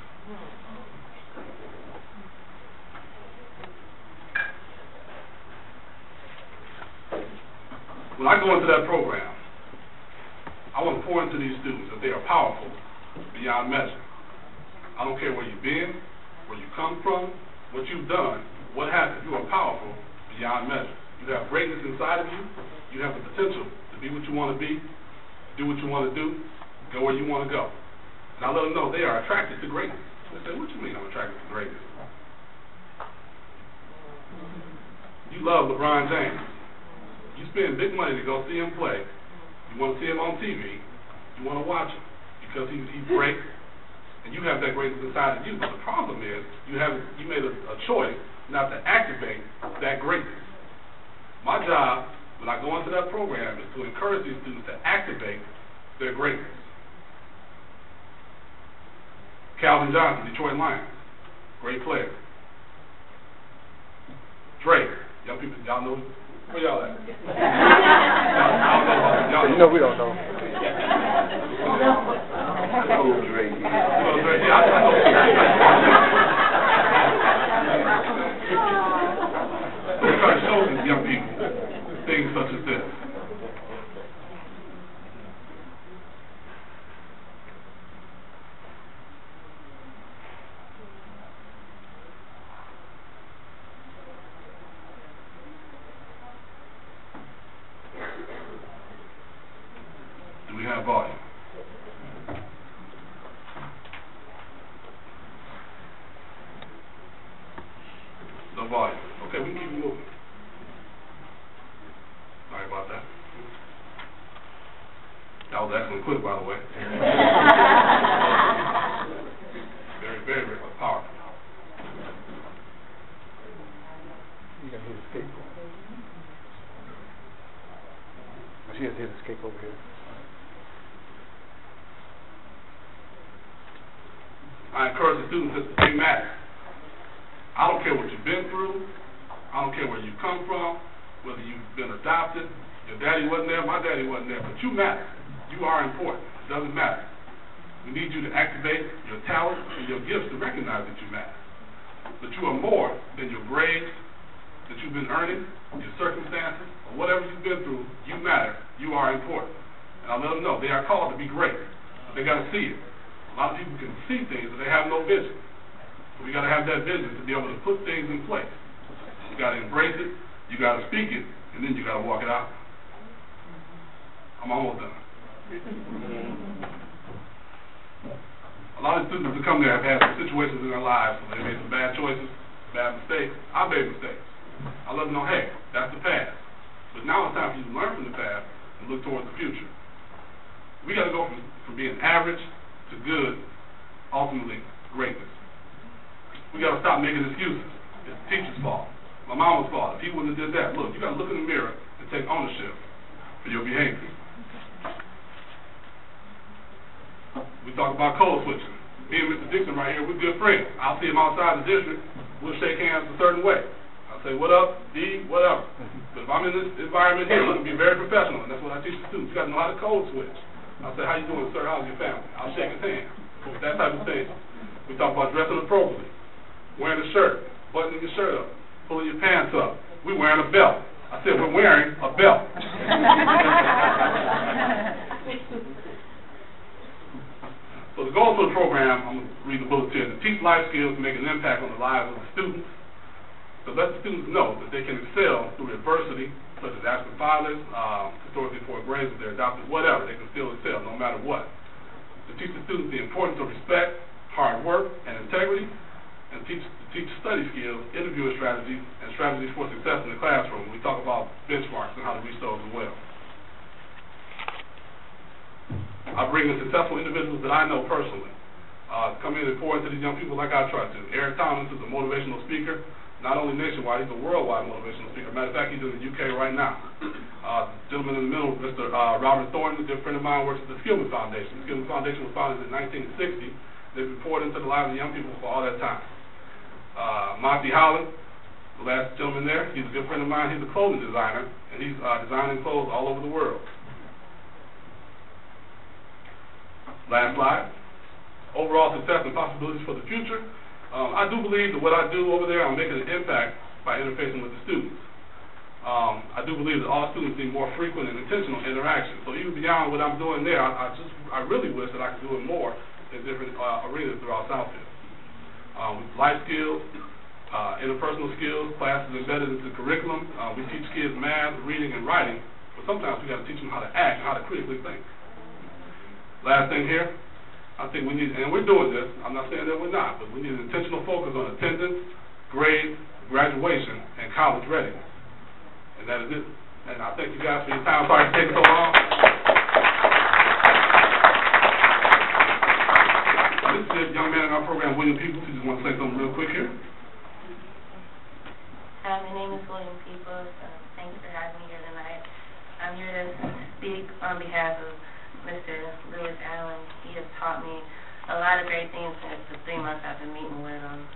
When I go into that program, I want to pour into these students that they are powerful beyond measure. I don't care where you've been, where you come from, what you've done, what happened. You are powerful beyond measure. You have greatness inside of you. You have the potential to be what you want to be, do what you want to do, go where you want to go. And I let them know they are attracted to greatness. They say, what you mean I'm attracted to greatness? You love LeBron James. You spend big money to go see him play. You want to see him on TV. You want to watch him because he's great. And you have that greatness inside of you. But the problem is you made a choice not to activate that greatness. My job when I go into that program is to encourage these students to activate their greatness. Calvin Johnson, Detroit Lions, great player. Drake, young people, y'all know where y'all at? y'all know. No, we don't know. Oh, Drake. Yeah, I know. We're trying to show these young people things such as this. Do we have volume? No volume. Okay, we can keep moving. Sorry about that. That was excellent quick, by the way. Very, very, very powerful. You can hear the escape. She has his escape over here. I encourage the students to be mad. I don't care what you've been through. I don't care where you come from, whether you've been adopted, your daddy wasn't there, my daddy wasn't there, but you matter. You are important. It doesn't matter. We need you to activate your talents and your gifts to recognize that you matter. But you are more than your grades that you've been earning, your circumstances, or whatever you've been through. You matter. You are important. And I'll let them know they are called to be great. But they got to see it. A lot of people can see things, but they have no vision. So we got to have that vision to be able to put things in place. You got to embrace it. You got to speak it, and then you got to walk it out. I'm almost done. A lot of students who come there have had some situations in their lives where they made some bad choices, bad mistakes. I made mistakes. I let them know, hey, that's the past. But now it's time for you to learn from the past and look towards the future. We got to go from being average to good, ultimately greatness. We got to stop making excuses. It's the teacher's fault. My mama's fault. If he wouldn't have did that. Look, you got to look in the mirror and take ownership for your behavior. We talk about code switching. Me and Mr. Dixon right here, we're good friends. I'll see him outside the district. We'll shake hands a certain way. I'll say, what up, D, whatever. But if I'm in this environment here, I'm going to be very professional, and that's what I teach the students. You got to know how to code switch. I'll say, how you doing, sir? How's your family? I'll shake his hand. That type of thing. We talk about dressing appropriately, wearing a shirt, buttoning your shirt up, pulling your pants up. We're wearing a belt. I said, we're wearing a belt. So the goal for the program, I'm going to read the bullets here, to teach life skills to make an impact on the lives of the students, to let the students know that they can excel through adversity, such as absent fathers, historically poor grades, if they're adopted, whatever, they can still excel no matter what. To teach the students the importance of respect, hard work, and integrity, and teach study skills, interviewer strategies, and strategies for success in the classroom. We talk about benchmarks and how to reach those as well. I bring in successful individuals that I know personally. Come in and pour into these young people like I try to. Eric Thomas is a motivational speaker, not only nationwide, he's a worldwide motivational speaker. Matter of fact, he's in the UK right now. Gentleman in the middle, Mr. Robert Thornton, a good friend of mine, works at the Skillman Foundation. The Skillman Foundation was founded in 1960. They've been poured into the lives of young people for all that time. Monty Holland, the last gentleman there, he's a good friend of mine. He's a clothing designer, and he's designing clothes all over the world. Last slide. Overall success and possibilities for the future. I do believe that what I do over there, I'm making an impact by interfacing with the students. I do believe that all students need more frequent and intentional interaction. So even beyond what I'm doing there, I really wish that I could do it more in different arenas throughout Southfield. With life skills, interpersonal skills, classes embedded into the curriculum. We teach kids math, reading, and writing, but sometimes we got to teach them how to act and how to critically think. Last thing here, I think we need, and we're doing this, I'm not saying that we're not, but we need an intentional focus on attendance, grades, graduation, and college readiness. And that is it. And I thank you guys for your time. Sorry it's taking so long. This is a young man in our program, William Peoples. He just want to say something real quick here. Hi, my name is William Peoples. Thank you for having me here tonight. I'm here to speak on behalf of Mr. Lewis Allen. He has taught me a lot of great things since the 3 months I've been meeting with him.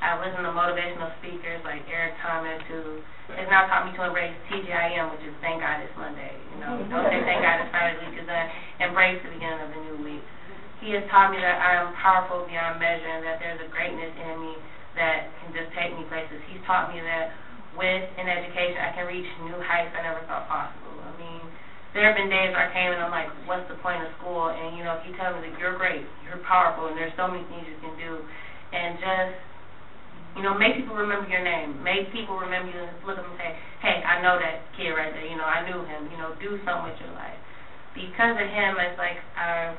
I listen to motivational speakers like Eric Thomas, who has now taught me to embrace TGIM, which is Thank God It's Monday. You know, don't say Thank God It's Friday, the week is done. Embrace the beginning of the new week. He has taught me that I am powerful beyond measure and that there's a greatness in me that can just take me places. He's taught me that with an education, I can reach new heights I never thought possible. I mean, there have been days where I came and I'm like, what's the point of school? And, you know, he tells me that you're great, you're powerful, and there's so many things you can do. And just, you know, make people remember your name. Make people remember you and look at them and say, hey, I know that kid right there. You know, I knew him. You know, do something with your life. Because of him, it's like I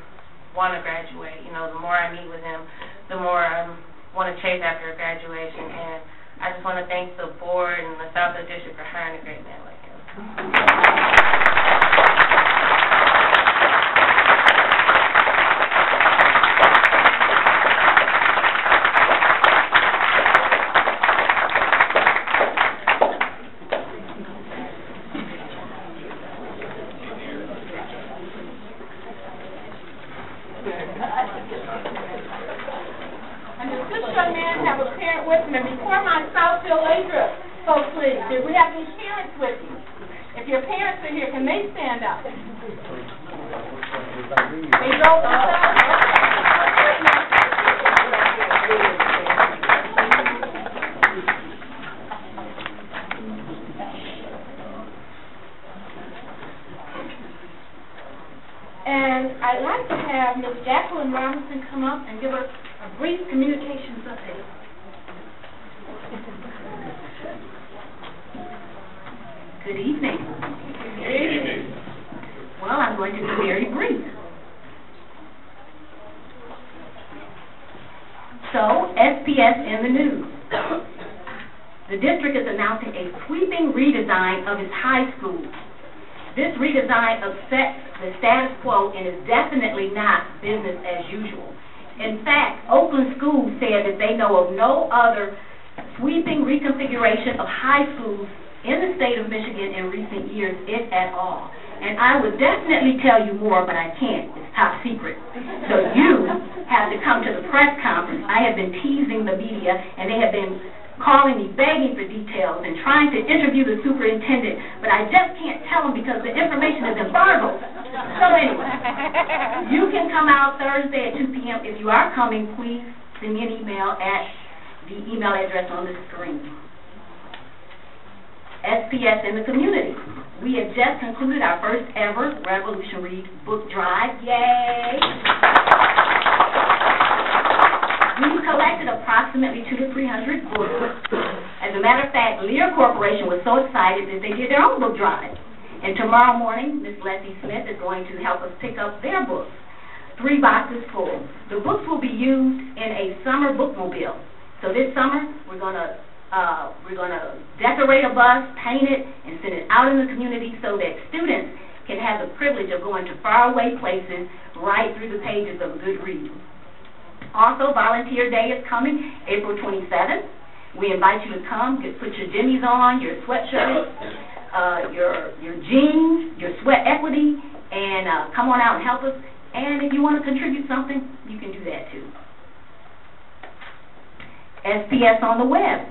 want to graduate. You know, the more I meet with him, the more I want to chase after graduation. And I just want to thank the board and the Southfield District for hiring a great man like him. And does this young man have a parent with him? And before my Southfield Lakers folks leave, did we have any any parents with you? If your parents are here, can they stand up? They don't. And I'd like to have Ms. Jacqueline Robinson come up and give us a brief communications update. Good evening. Good evening. Well, I'm going to be very brief. So, SPS in the news. The district is announcing a sweeping redesign of its high schools. This redesign upsets the status quo and is definitely not business as usual. In fact, Oakland Schools said that they know of no other sweeping reconfiguration of high schools in the state of Michigan in recent years, if at all. And I would definitely tell you more, but I can't. It's top secret. So you have to come to the press conference. I have been teasing the media, and they have been calling me, begging for details, and trying to interview the superintendent, but I just can't tell them because the information is embargoed. So anyway, you can come out Thursday at 2 p.m. If you are coming, please send me an email at the email address on the screen. SPS in the community. We have just concluded our first ever Revolution Read book drive. Yay! We've collected approximately 200 to 300 books. As a matter of fact, Lear Corporation was so excited that they did their own book drive. And tomorrow morning, Ms. Leslie Smith is going to help us pick up their books. 3 boxes full. The books will be used in a summer bookmobile. So this summer, we're going to decorate a bus, paint it, and send it out in the community so that students can have the privilege of going to faraway places right through the pages of a good read. Also, Volunteer Day is coming, April 27th. We invite you to come, put your jimmies on, your sweatshirts, your jeans, your sweat equity, and come on out and help us. And if you want to contribute something, you can do that too. SPS on the web.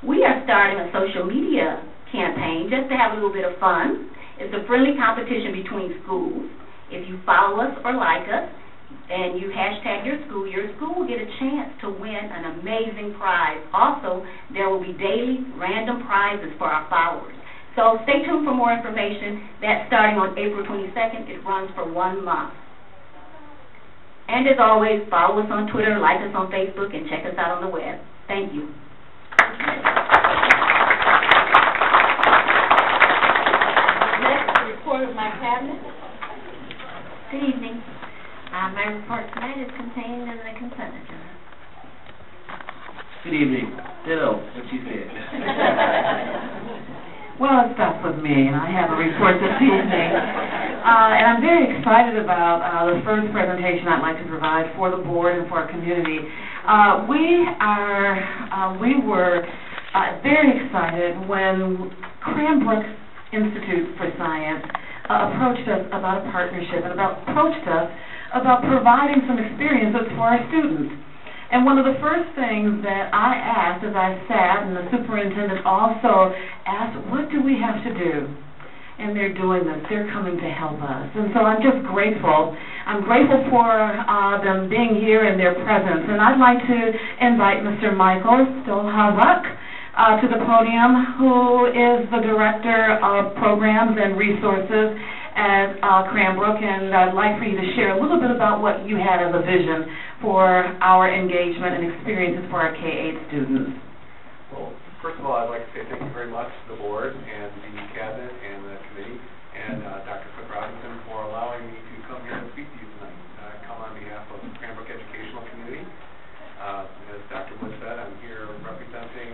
We are starting a social media campaign just to have a little bit of fun. It's a friendly competition between schools. If you follow us or like us, and you hashtag your school will get a chance to win an amazing prize. Also, there will be daily random prizes for our followers. So stay tuned for more information. That's starting on April 22nd. It runs for 1 month. And as always, follow us on Twitter, like us on Facebook, and check us out on the web. Thank you. Next, the report of my cabinet. Good evening. My report tonight is contained in the consent agenda. Good evening. Ditto, what you said. Well, it starts with me, and I have a report this evening. And I'm very excited about the first presentation I'd like to provide for the board and for our community. We were very excited when Cranbrook Institute for Science approached us about a partnership and approached us about providing some experiences for our students. And one of the first things that I asked as I sat, and the superintendent also asked, what do we have to do? And they're doing this. They're coming to help us. And so I'm just grateful. I'm grateful for them being here and their presence. And I'd like to invite Mr. Michael Stolhavak to the podium, who is the Director of Programs and Resources at Cranbrook, and I'd like for you to share a little bit about what you had as a vision for our engagement and experiences for our K-8 students. Well, first of all, I'd like to say thank you very much to the board and the cabinet and the committee and Dr. Cook Robinson for allowing me to come here and speak to you tonight. I come on behalf of the Cranbrook Educational Community. As Dr. Wood said, I'm here representing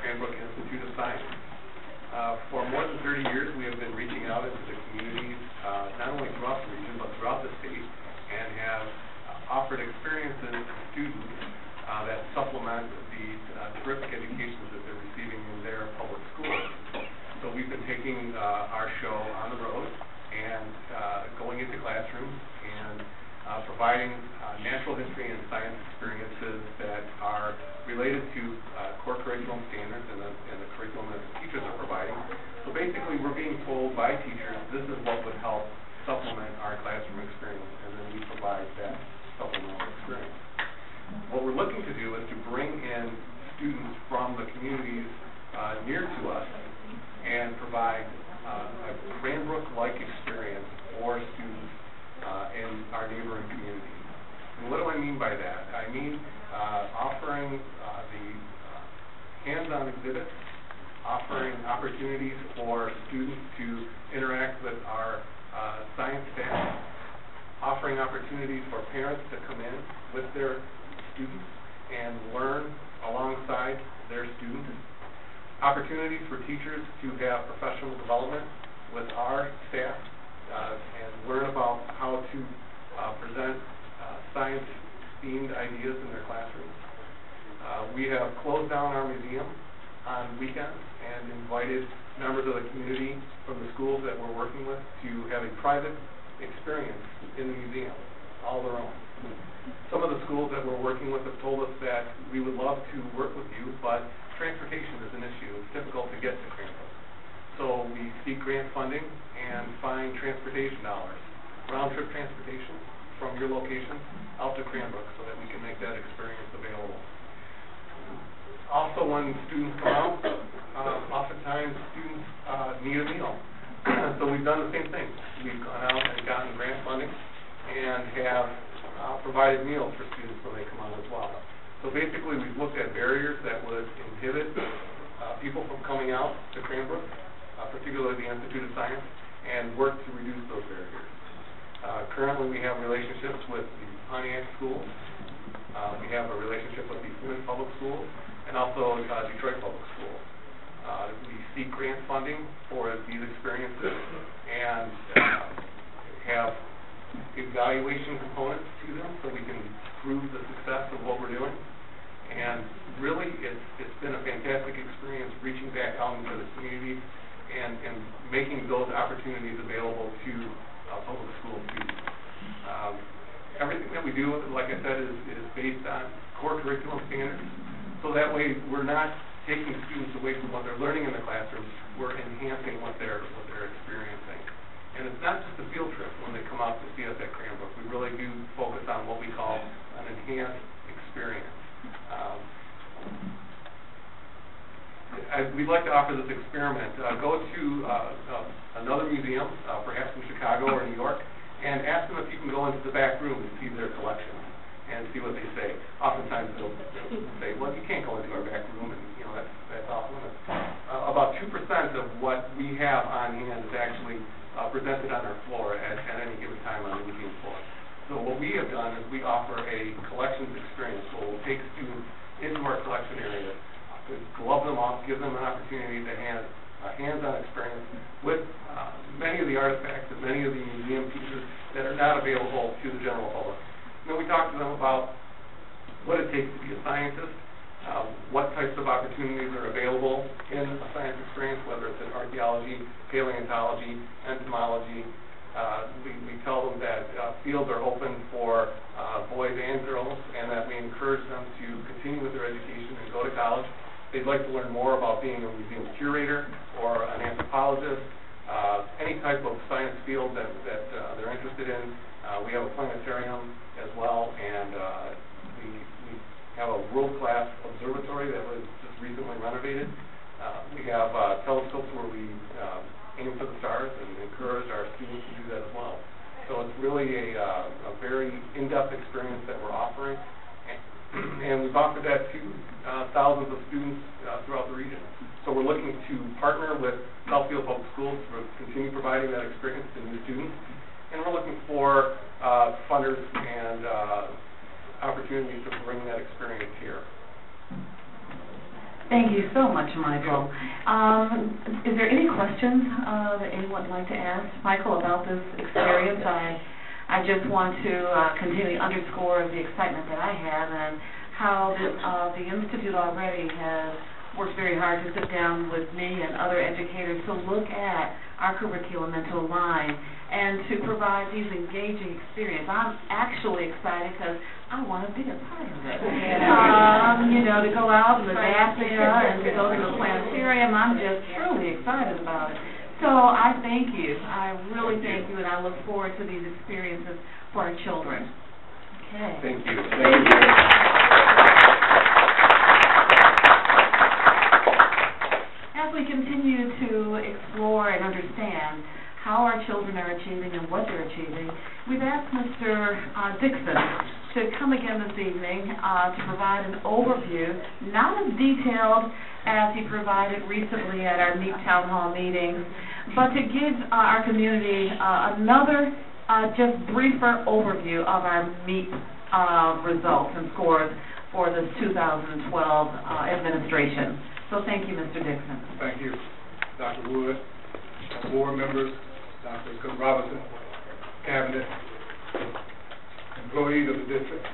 Cranbrook Institute of Science. For more than 30 years, we have been reaching out into the communities, not only throughout the region, but throughout the state, and have offered experiences to students that supplement the terrific educations that they're receiving in their public schools. So we've been taking our show on the road and going into classrooms and providing natural history and science experiences that are related to core curriculum standards and the curriculum that the teachers are providing, were being told by teachers, this is what would help supplement our classroom experience, and then we provide that supplemental experience. What we're looking to do is to bring in students from the communities near to us and provide a Cranbrook-like experience for students in our neighboring communities. And what do I mean by that? I mean offering the hands-on exhibits, offering opportunities for students to interact with our science staff, offering opportunities for parents to come in with their students and learn alongside their students, opportunities for teachers to have professional development with our staff and learn about how to present science-themed ideas in their classrooms. We have closed down our museum on weekends and invited members of the community from the schools that we're working with to have a private experience in the museum, all their own. Some of the schools that we're working with have told us that we would love to work with you, but transportation is an issue. It's difficult to get to Cranbrook. So we seek grant funding and find transportation dollars, round-trip transportation from your location out to Cranbrook so that we can make that experience available. Also, when students come out, oftentimes students need a meal. So we've done the same thing. We've gone out and gotten grant funding and have provided meals for students when they come out as well. So basically, we've looked at barriers that would inhibit people from coming out to Cranbrook, particularly the Institute of Science, and work to reduce those barriers. Currently, we have relationships with the Pontiac schools. We have a relationship with the Flint Public Schools and also Detroit Public Schools. We seek grant funding for these experiences and have evaluation components to them so we can prove the success of what we're doing. And really, it's been a fantastic experience reaching back out into the community and making those opportunities available to public school students. Everything that we do, like I said, is based on core curriculum standards. So that way, we're not taking students away from what they're learning in the classroom. We're enhancing what they're experiencing. And it's not just a field trip when they come out to see us at Cranbrook. We really do focus on what we call an enhanced experience. We'd like to offer this experiment. Go to another museum, perhaps in Chicago or New York, and ask them if you can go into the back room and see their collection and see what they say. Oftentimes they'll say, well, you can't go into our back room, and that's off limits. About 2% of what we have on hand is actually presented on our floor at any given time on the museum floor. So what we have done is we offer a collections experience where we'll take students into our collection area, glove them off, give them an opportunity to have a hands-on experience with many of the artifacts and many of the museum pieces that are not available to the general public. And then we talk to them about what it takes to be a scientist, what types of opportunities are available in a science experience, whether it's in archaeology, paleontology, entomology. We tell them that fields are open for boys and girls, and that we encourage them to continue with their education and go to college. They'd like to learn more about being a museum curator or an anthropologist, any type of science field that they're interested in. We have a planetarium as well, and we have a world-class observatory that was just recently renovated. We have telescopes where we aim for the stars and encourage our students to do that as well. So it's really a very in-depth experience that we're offering. And we've offered that to thousands of students throughout the region. So we're looking to partner with Southfield Public Schools to continue providing that experience to new students. And we're looking for funders and opportunities to bring that experience here. Thank you so much, Michael. Is there any questions that anyone would like to ask Michael about this experience? I just want to continue to underscore the excitement that I have and how the Institute already has worked very hard to sit down with me and other educators to look at our curriculum and to align and to provide these engaging experiences. I'm actually excited because I want to be a part of it. To go out in the bath there and to go to the planetarium, I'm just truly excited about it. So I thank you. I really thank you, and I look forward to these experiences for our children. Okay. Thank you. Thank you. As we continue to explore and understand how our children are achieving and what they're achieving, we've asked Mr. Dixon to come again this evening to provide an overview, not as detailed as he provided recently at our MEAP Town Hall meetings, but to give our community another just briefer overview of our MEAP results and scores for this 2012 administration. So thank you, Mr. Dixon. Thank you, Dr. Wood, board members, Dr. Cook Robinson, cabinet, employees of the district,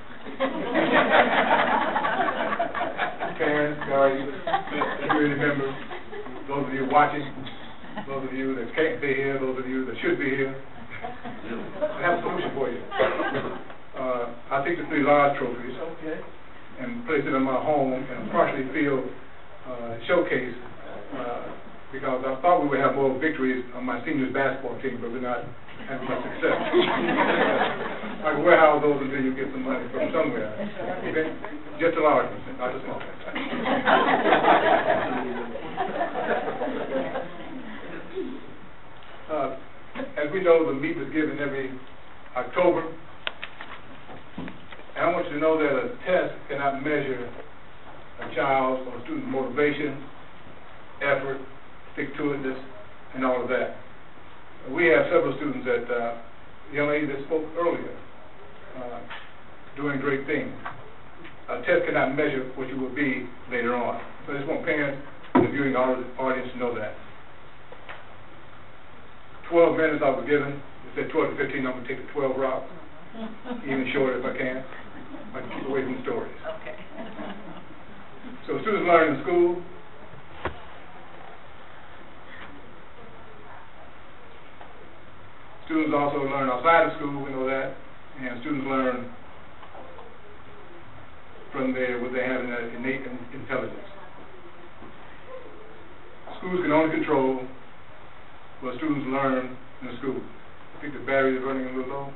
parents, guardians, community members, those of you watching, those of you that can't be here, those of you that should be here. I have a solution for you. I take the 3 large trophies and place it in my home and partially field showcase because I thought we would have more victories on my seniors basketball team, but we're not having much success. I can warehouse those until you get some money from somewhere. Okay? Just a large one, not a small one. As we know, the MEAP is given every October. And I want you to know that a test cannot measure a child's or student's motivation, effort, stick-to-itness, and all of that. We have several students that, young lady that spoke earlier, doing great things. A test cannot measure what you will be later on. So I just want parents and the viewing audience to know that. 12 minutes I was given. It said 12 to 15, I'm going to take the 12 route, even shorter if I can. I can keep away from stories. Okay. So students learn in school. Students also learn outside of school, we know that. And students learn from what they have in their innate intelligence. Schools can only control what students learn in school. I think the battery is running a little low.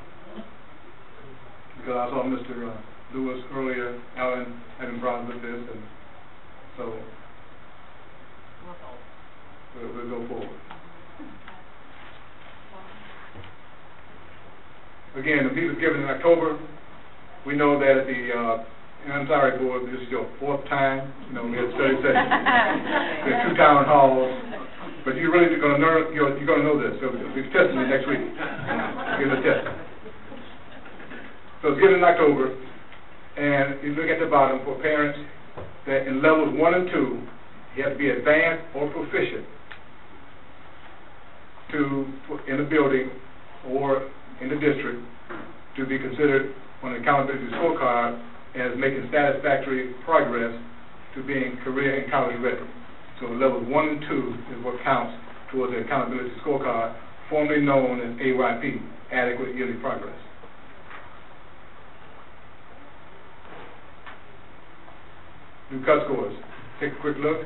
Because I saw Mr. Lewis earlier, Alan having problems with this, and so we'll go forward. Again, the MEAP was given in October. We know that at the, and I'm sorry, board, this is your 4th time. You know, we had study sessions. We had 2 town halls. But you're really going to learn, you're going to know this. So we'll be testing it next week. Give it a test. So it's given in October. And you look at the bottom for parents that in levels 1 and 2, you have to be advanced or proficient in the building or in the district to be considered on the accountability scorecard as making satisfactory progress to being career and college ready. So levels 1 and 2 is what counts towards the accountability scorecard, formerly known as AYP, adequate yearly progress. New cut scores. Take a quick look.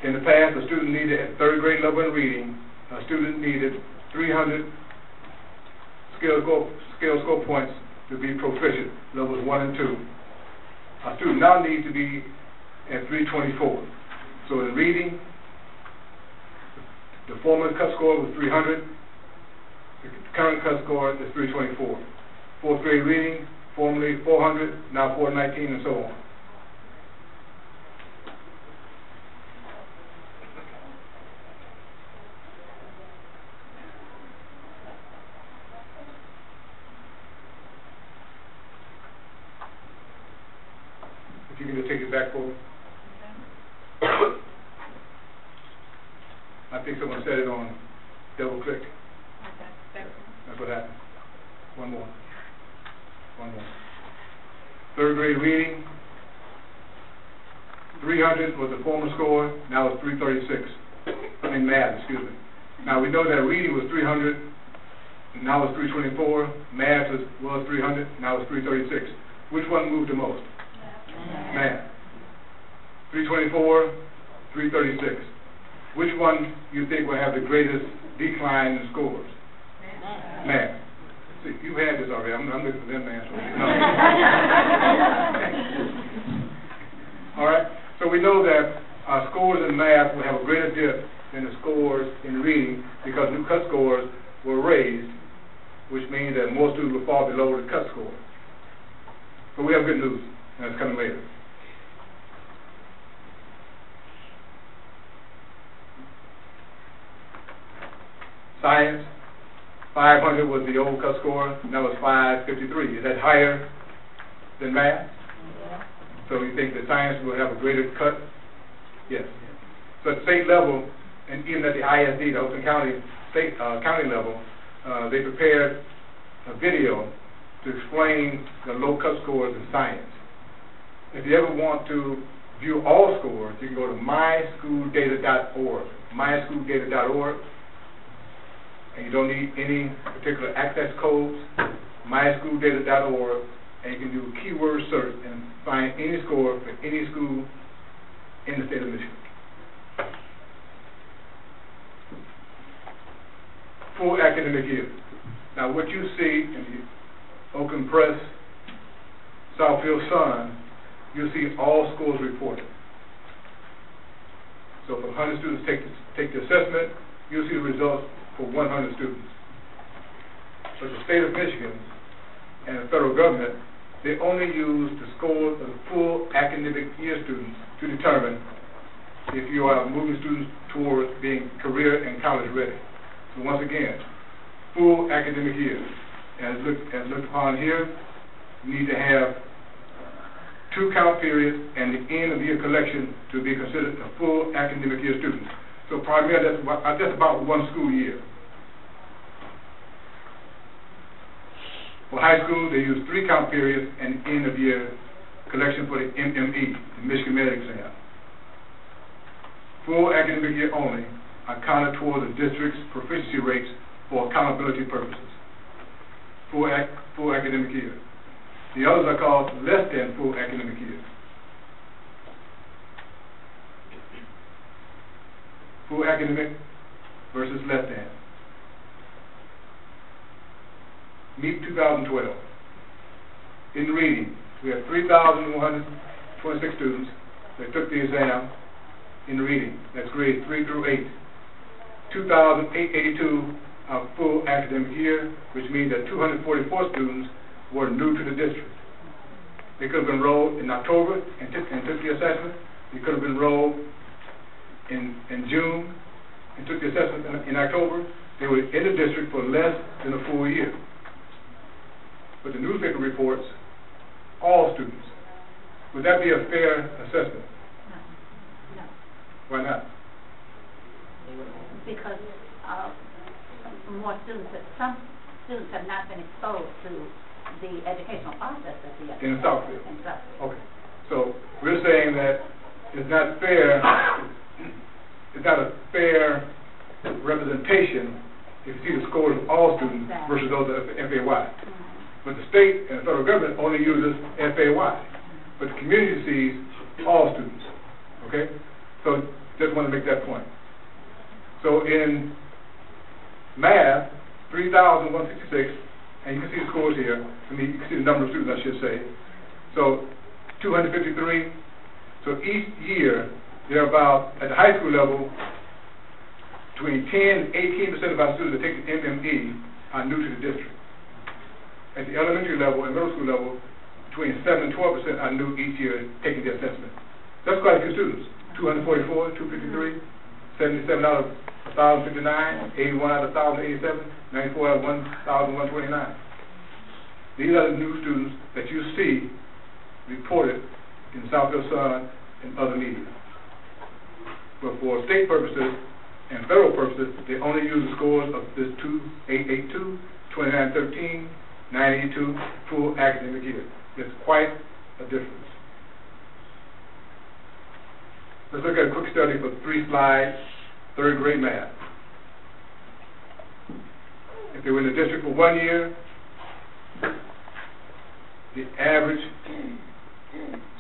In the past, a student needed, at 3rd grade level in reading, a student needed 300 scale score points to be proficient, levels 1 and 2. A student now needs to be at 324. So in reading, the former cut score was 300. The current cut score is 324. 4th grade reading, formerly 400, now 419, and so on. If you can just take it back forward. I think someone said it on double click. That's what happened. One more. 3rd grade reading, 300 was the former score, now it's 336. I mean math, excuse me. Now we know that reading was 300, now it's 324. Math was 300, now it's 336. Which one moved the most? Math. 324, 336. which one you think will have the greatest decline in scores? Math. See, you had this already. I'm looking for them answers. No. All right. So we know that scores in math will have a greater dip than the scores in reading because new cut scores were raised, which means that more students will fall below the cut score. But we have good news, and it's coming later. Science, 500 was the old cut score, and that was 553. Is that higher than math? So you think that science will have a greater cut? Yes. So at the state level, and even at the ISD, the Oakland County state county level, they prepared a video to explain the low cut scores in science. If you ever want to view all scores, you can go to myschooldata.org, myschooldata.org, and you don't need any particular access codes, myschooldata.org, and you can do keyword search and find any score for any school in the state of Michigan. Full academic year. Now what you see in the Oakland Press, Southfield Sun, you'll see all schools reported. So if 100 students take the assessment, you'll see the results for 100 students. But the state of Michigan and the federal government, they only use the scores of the full academic year students to determine if you are moving students towards being career and college ready. So once again, full academic year. As looked upon here, you need to have 2 count periods and the end of year collection to be considered a full academic year student. So primarily that's about 1 school year. For high school, they use 3 count periods and end of year collection for the MME, the Michigan Med Exam. Full academic year only are counted toward the district's proficiency rates for accountability purposes. Full academic year. The others are called less than full academic year. Full academic versus less than. MEAP 2012. In reading, we have 3,126 students that took the exam in reading. That's grades 3 through 8. 2,882 are full academic year, which means that 244 students were new to the district. They could have been enrolled in October and took the assessment. They could have been enrolled in June and took the assessment in October. They were in the district for less than a full year. But the newspaper reports all students. Would that be a fair assessment? No. Why not? Because some students have not been exposed to the educational process that the in Southfield. In Southfield. Okay. So we're saying that it's not fair. It's not a fair representation if you see the scores of all students versus those of FAY. But the state and the federal government only uses FAY. But the community sees all students. Okay? So just want to make that point. So in math, 3,166, and you can see the scores here. I mean, you can see the number of students, I should say. So 253. So each year, there are about, at the high school level, between 10 and 18% of our students that take the MME are new to the district. At the elementary level and middle school level, between 7 and 12% are new each year taking the assessment. That's quite a few students. 244, 253, 77 out of 1,059, 81 out of 1,087, 94 out of 1,129. These are the new students that you see reported in Southfield Sun and other media. But for state purposes and federal purposes, they only use the scores of this 2882, 2913, 982 full academic year. It's quite a difference. Let's look at a quick study for 3 slides, 3rd grade math. If they were in the district for 1 year, the average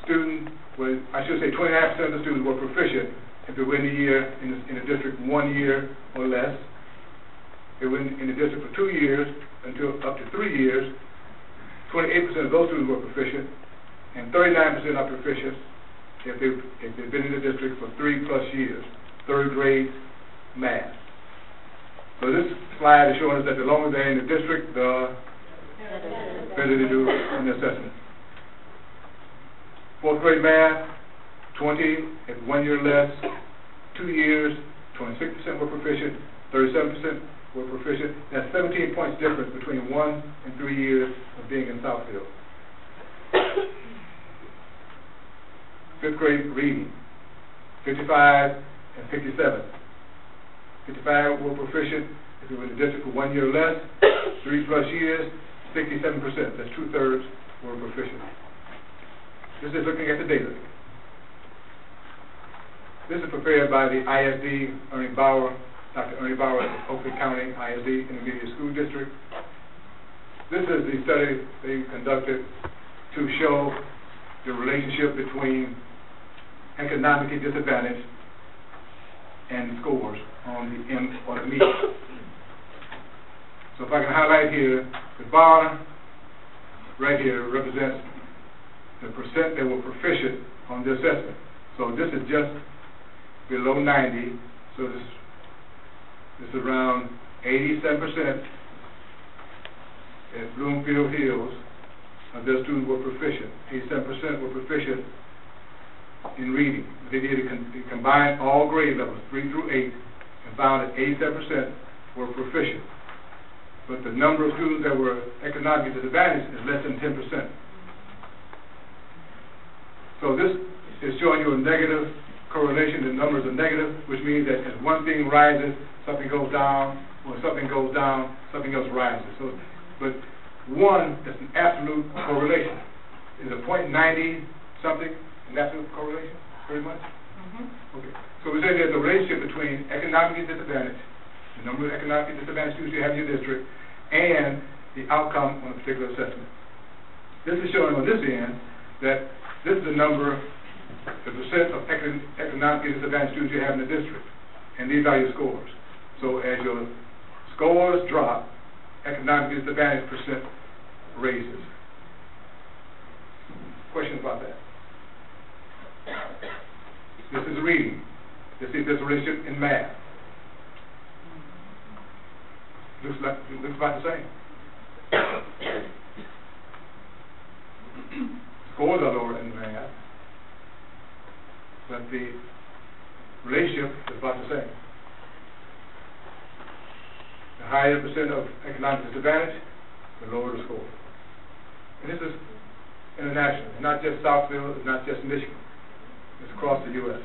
student was, I should say 29% of the students were proficient if they were in the year, in the district 1 year or less. They were in the district for 2 years until up to 3 years. 28% of those students were proficient, and 39% are proficient if they've been in the district for 3+ years, third grade math. So this slide is showing us that the longer they're in the district, the better they do in the assessment. Fourth grade math, 20 at 1 year less, 2 years, 26% were proficient, 37% were proficient. That's 17 points difference between 1 and 3 years of being in Southfield. Fifth grade reading, 55 and 57. 55 were proficient if you were in the district for 1 year or less, 3+ years, 67%. That's 2/3 were proficient. This is looking at the data. This is prepared by the ISD, Dr. Ernie Bauer of Oakland County ISD Intermediate School District. This is the study they conducted to show the relationship between economically disadvantaged and scores on the M or the MEAP. So if I can highlight here, the bar right here represents the percent that were proficient on the assessment. So this is just below 90, so this is around 87% at Bloomfield Hills of their students were proficient. 87% were proficient in reading. They combined all grade levels, 3 through 8, and found that 87% were proficient. But the number of students that were economically disadvantaged is less than 10%. So this is showing you a negative correlation. The numbers are negative, which means that as one thing rises, something goes down, or something goes down, something else rises. So, but one is an absolute correlation. Is a 0.90 something an absolute correlation, pretty much? Okay. So we say there's a relationship between economically disadvantaged, the number of economically disadvantaged students you have in your district, and the outcome on a particular assessment. This is showing on this end that this is the number, the percent of economically disadvantaged students you have in the district, and these are your scores. So as your scores drop, economically disadvantaged percent raises. Questions about that? This is reading. This is this relationship in math. Looks about the same. Scores are lower in math, but the relationship is about the same. The higher the percent of economic disadvantage, the lower the score. And this is international. It's not just Southfield, it's not just Michigan. It's across the U.S.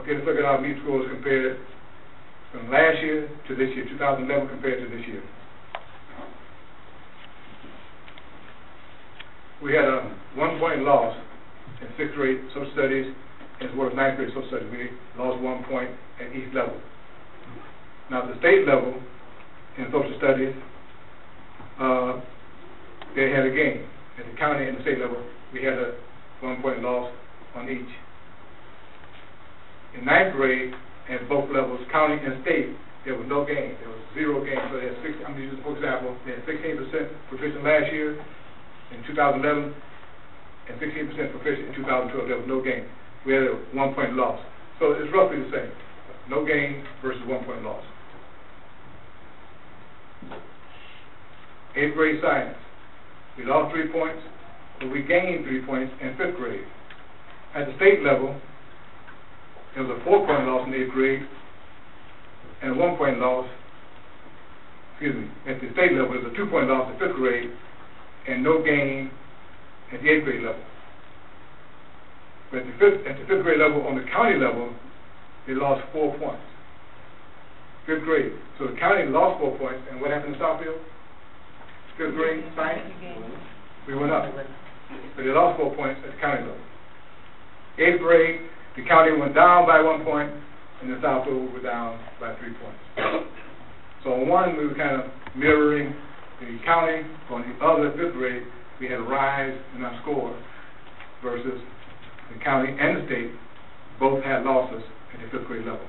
Okay, let's look at our MEAP scores compared from last year to this year, 2011 compared to this year. We had a 1-point loss in 6th grade social studies as well as 9th grade social studies. We lost 1 point at each level. Now, at the state level in social studies, they had a gain. At the county and the state level, we had a 1-point loss on each. In 9th grade, at both levels, county and state, there was no gain. There was 0 gain. So they had I'm going to use for example, they had 16% proficient last year in 2011, and 16% proficient in 2012. There was no gain. We had a 1-point loss. So it's roughly the same. No gain versus 1-point loss. 8th grade science. We lost 3 points, but we gained 3 points in 5th grade. At the state level, there was a 4-point loss in 8th grade and a 1-point loss. Excuse me. At the state level, there was a 2-point loss in 5th grade and no gain at the 8th grade level. But at the 5th grade level, on the county level, they lost 4 points. 5th grade. So the county lost 4 points, and what happened in Southfield? 5th grade science, we went up. But they lost 4 points at the county level. 8th grade, the county went down by 1 point, and the Southfield were down by 3 points. So on one, we were kind of mirroring the county, on the other fifth grade, we had a rise in our score versus the county and the state both had losses at the fifth grade level.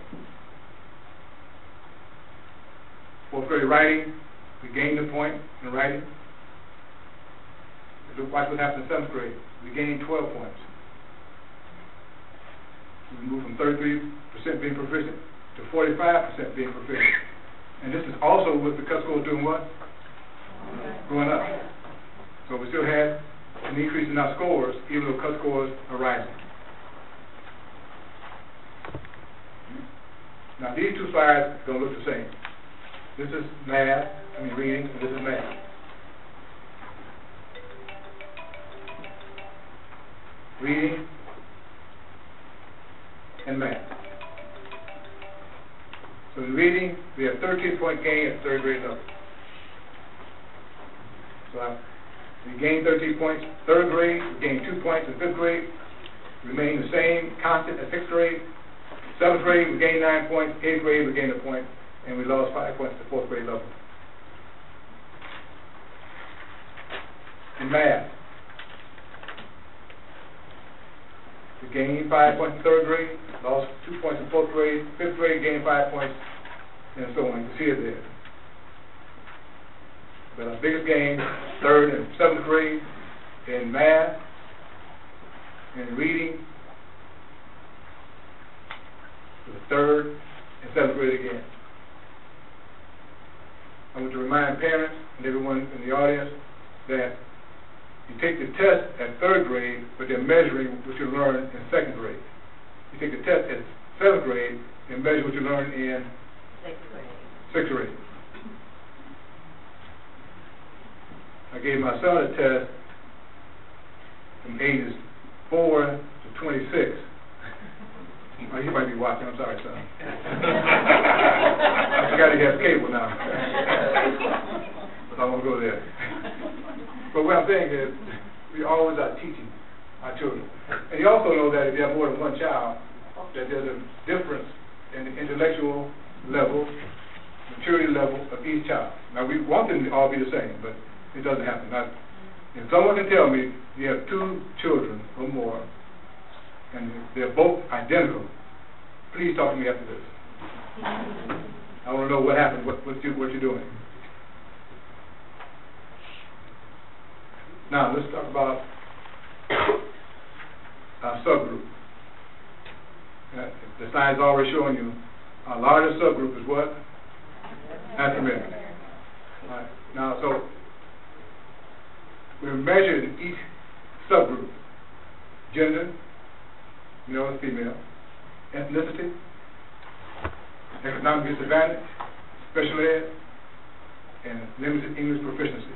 Fourth grade writing, we gained a point in writing. Watch what happened in seventh grade. We gained 12 points. We moved from 33% being proficient to 45% being proficient. And this is also with the cut scores doing what? Going up. So we still had an increase in our scores, even though cut scores are rising. Now these two slides don't look the same. This is reading, and this is math. Reading and math. So in reading, we have 13-point gain at third grade level. So we gained 13 points third grade, we gained 2 points in fifth grade, remain the same, constant at sixth grade. Seventh grade, we gained 9 points, eighth grade, we gained a point, and we lost 5 points at the fourth grade level. In math, we gained 5 points in third grade, lost 2 points in fourth grade, fifth grade gained 5 points, and so on. You can see it there. But our biggest gain, third and seventh grade, in math, in reading, to the third and seventh grade again. I want to remind parents and everyone in the audience that you take the test at third grade, but they're measuring what you learned in second grade. You take the test at seventh grade and measure what you learned in sixth grade. I gave my son a test from ages 4 to 26. Oh, he might be watching. I'm sorry, son. I forgot he has cable now. But I won't go there. But what I'm saying is, we always are teaching our children. And you also know that if you have more than one child, that there's a difference in the intellectual level, maturity level of each child. Now, we want them to all be the same, but it doesn't happen. Now, if someone can tell me you have 2 children or more, and they're both identical, please talk to me after this. I want to know what happened, what you're doing. Now, let's talk about our subgroup. The slide's already showing you our largest subgroup is what? African American. All right. Now, so we're measuring each subgroup: gender, male and female, ethnicity, economic disadvantage, special ed, and limited English proficiency.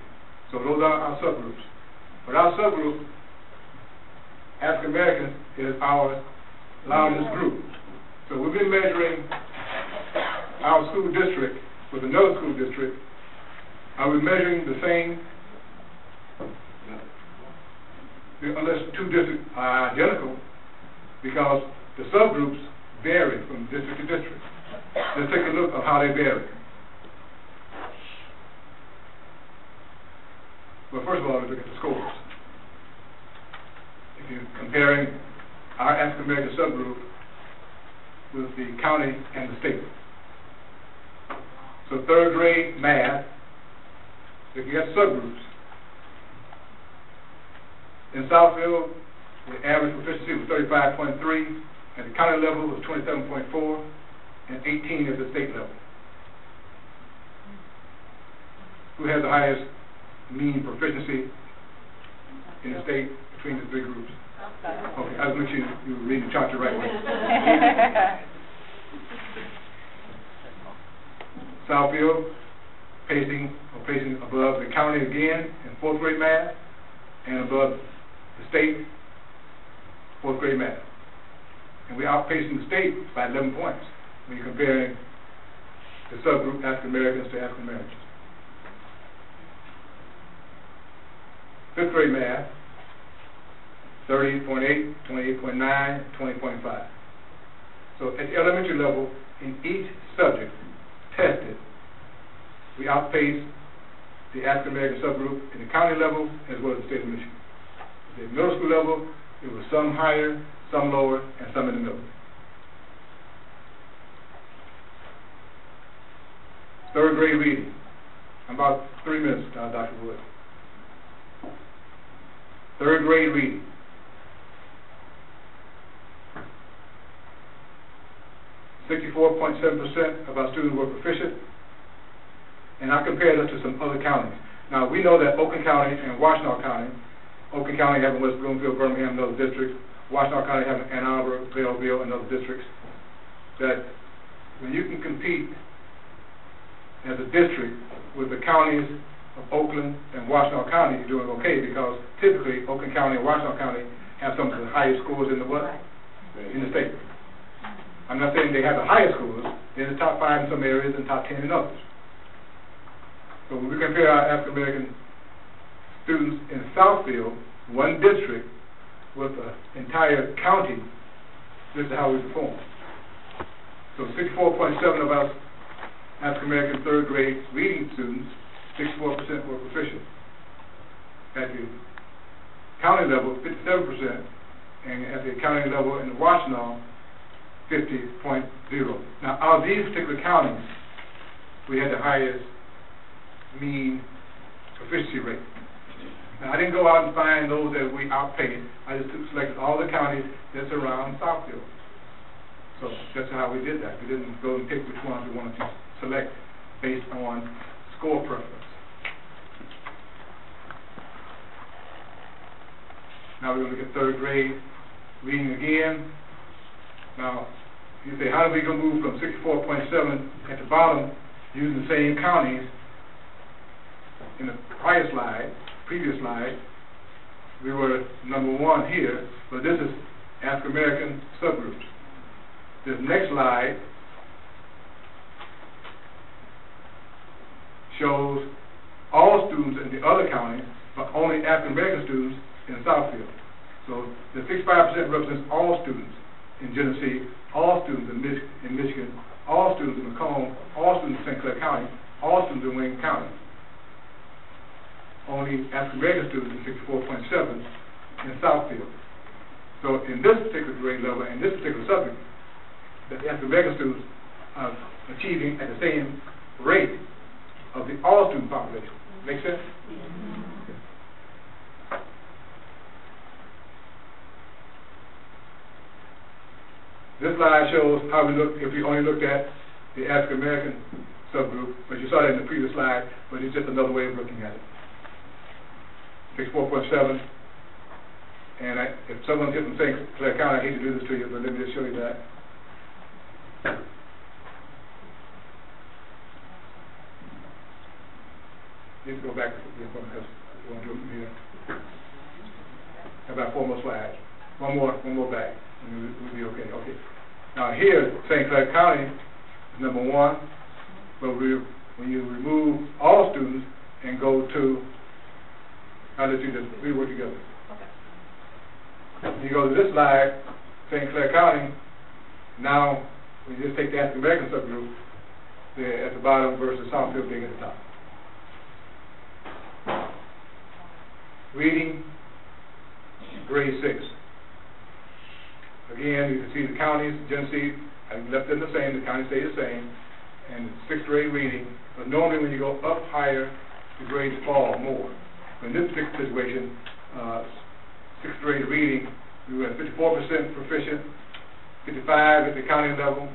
So those are our subgroups. But our subgroup, African Americans, is our largest group. So we've been measuring our school district with another school district. Are we measuring the same? Unless 2 districts are identical, because the subgroups vary from district to district. Let's take a look at how they vary. Well, first of all, let's look at the scores. If you're comparing our African American subgroup with the county and the state. So third grade math, if you got subgroups. In Southfield, the average proficiency was 35.3, at the county level was 27.4, and 18 at the state level. Who has the highest mean proficiency in the state between the 3 groups? Okay, I'll make sure you read the chart the right way. Southfield, pacing above the county again in 4th grade math, and above the state 4th grade math. And we're outpacing the state by 11 points when you're comparing the subgroup African Americans to African Americans. 5th grade math, 38.8, 28.9, 20.5. So at the elementary level, in each subject tested, we outpace the African American subgroup in the county level as well as the state of Michigan. At the middle school level, it was some higher, some lower, and some in the middle. Third grade reading. About 3 minutes, Dr. Wood. Third grade reading. .7% of our students were proficient, and I compared us to some other counties. Now, we know that Oakland County and Washtenaw County, Oakland County having West Bloomfield, Birmingham, and other districts, Washtenaw County having Ann Arbor, Belleville, and other districts, that when you can compete as a district with the counties of Oakland and Washtenaw County, you're doing okay, because typically Oakland County and Washtenaw County have some of the highest scores in the what? In the state. I'm not saying they have the highest scores. They're in the top 5 in some areas and top 10 in others. So when we compare our African American students in Southfield, one district, with an entire county, this is how we perform. So 64.7 of our African American third grade reading students, 64% were proficient. At the county level, 57%, and at the county level in the Washtenaw, 50.0. Now, out of these particular counties, we had the highest mean proficiency rate. Now, I didn't go out and find those that we outpaced. I just selected all the counties that surround Southfield. So that's how we did that. We didn't go and pick which ones we wanted to select based on score preference. Now we're going to look at third grade reading again. Now, you say, how did we go move from 64.7 at the bottom using the same counties in the prior slide, previous slide? We were number 1 here, but this is African American subgroups. This next slide shows all students in the other counties, but only African American students in Southfield. So the 65% represents all students in Genesee, all students in Michigan, all students in Macomb, all students in St. Clair County, all students in Wayne County. Only African American students in 64.7 in Southfield. So in this particular grade level and this particular subject, the African American students are achieving at the same rate of the all student population. Make sense? This slide shows how we look if we only looked at the African American subgroup, but you saw that in the previous slide, but it's just another way of looking at it. 64.7, and if someone's here from St. Clair County, I hate to do this to you, but let me just show you that. Need to go back because we want to do it from here. About 4 more slides. One more back. We'll be okay. Okay. Now here, St. Clair County is number 1, but when you remove all students and go to, I'll let you just, we work together. Okay. You go to this slide, St. Clair County, now we just take the African American subgroup, they're at the bottom versus Southfield being at the top. Reading, grade 6. Again, you can see the counties, Genesee, I left them the same, the counties stay the same, and 6th grade reading, but normally when you go up higher, the grades fall more. But in this particular situation, 6th grade reading, we were at 54% proficient, 55 at the county level,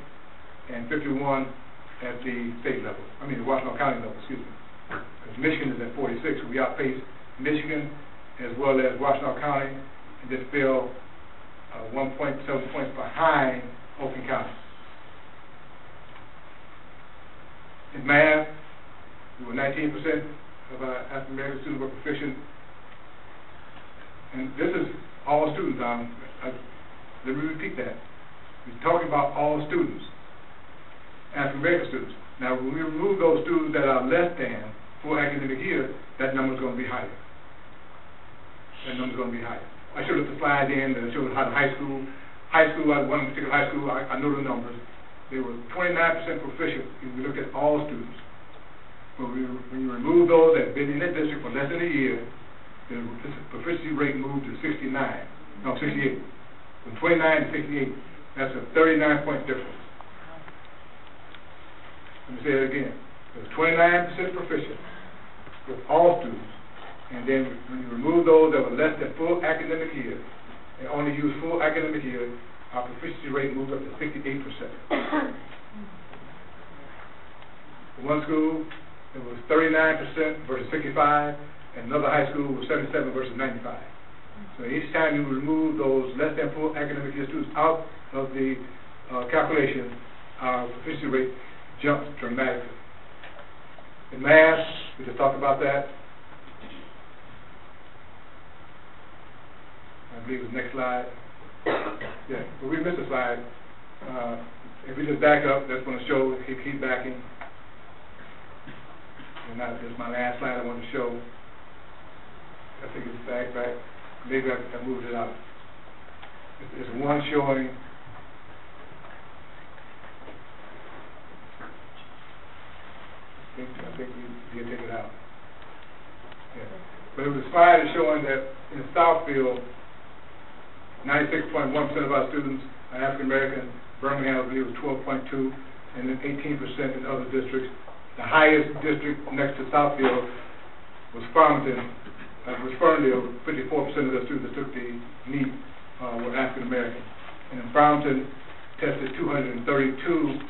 and 51 at the state level. I mean the Washtenaw County level, excuse me. Because Michigan is at 46, so we outpaced Michigan as well as Washtenaw County, and just fell 1.7 points behind Oakland County. In math, we were 19% of our African American students were proficient. And this is all students. Let me repeat that. We're talking about all students, African American students. Now, when we remove those students that are less than 4 academic years, that number is going to be higher. That number is going to be higher. I showed up the slide in and showed how the high school, one particular high school, I know the numbers. They were 29% proficient if we look at all students. when you remove those that have been in that district for less than a year, the proficiency rate moved to 68. From 29 to 68. That's a 39-point difference. Let me say it again. There's 29% proficient with all students. And then when you remove those that were less than full academic year and only use full academic year, our proficiency rate moved up to 68%. For one school, it was 39% versus 65, and another high school was 77 versus 95. So each time you remove those less than full academic year students out of the calculation, our proficiency rate jumps dramatically. In math, we just talked about that. I believe it's next slide. Yeah, but we missed a slide. If we just back up, that's going to show, keep backing. And now this is my last slide I want to show. I think it's back. Maybe I moved it out. It's one showing. I think we did take it out. Yeah. But it was a slide showing that in Southfield, 96.1% of our students are African American. Birmingham, I believe, was 12.2%, and then 18% in other districts. The highest district next to Southfield was Farmington. Was Ferndale. 54% of the students that took the MEAP were African American. And in Farmington, tested 232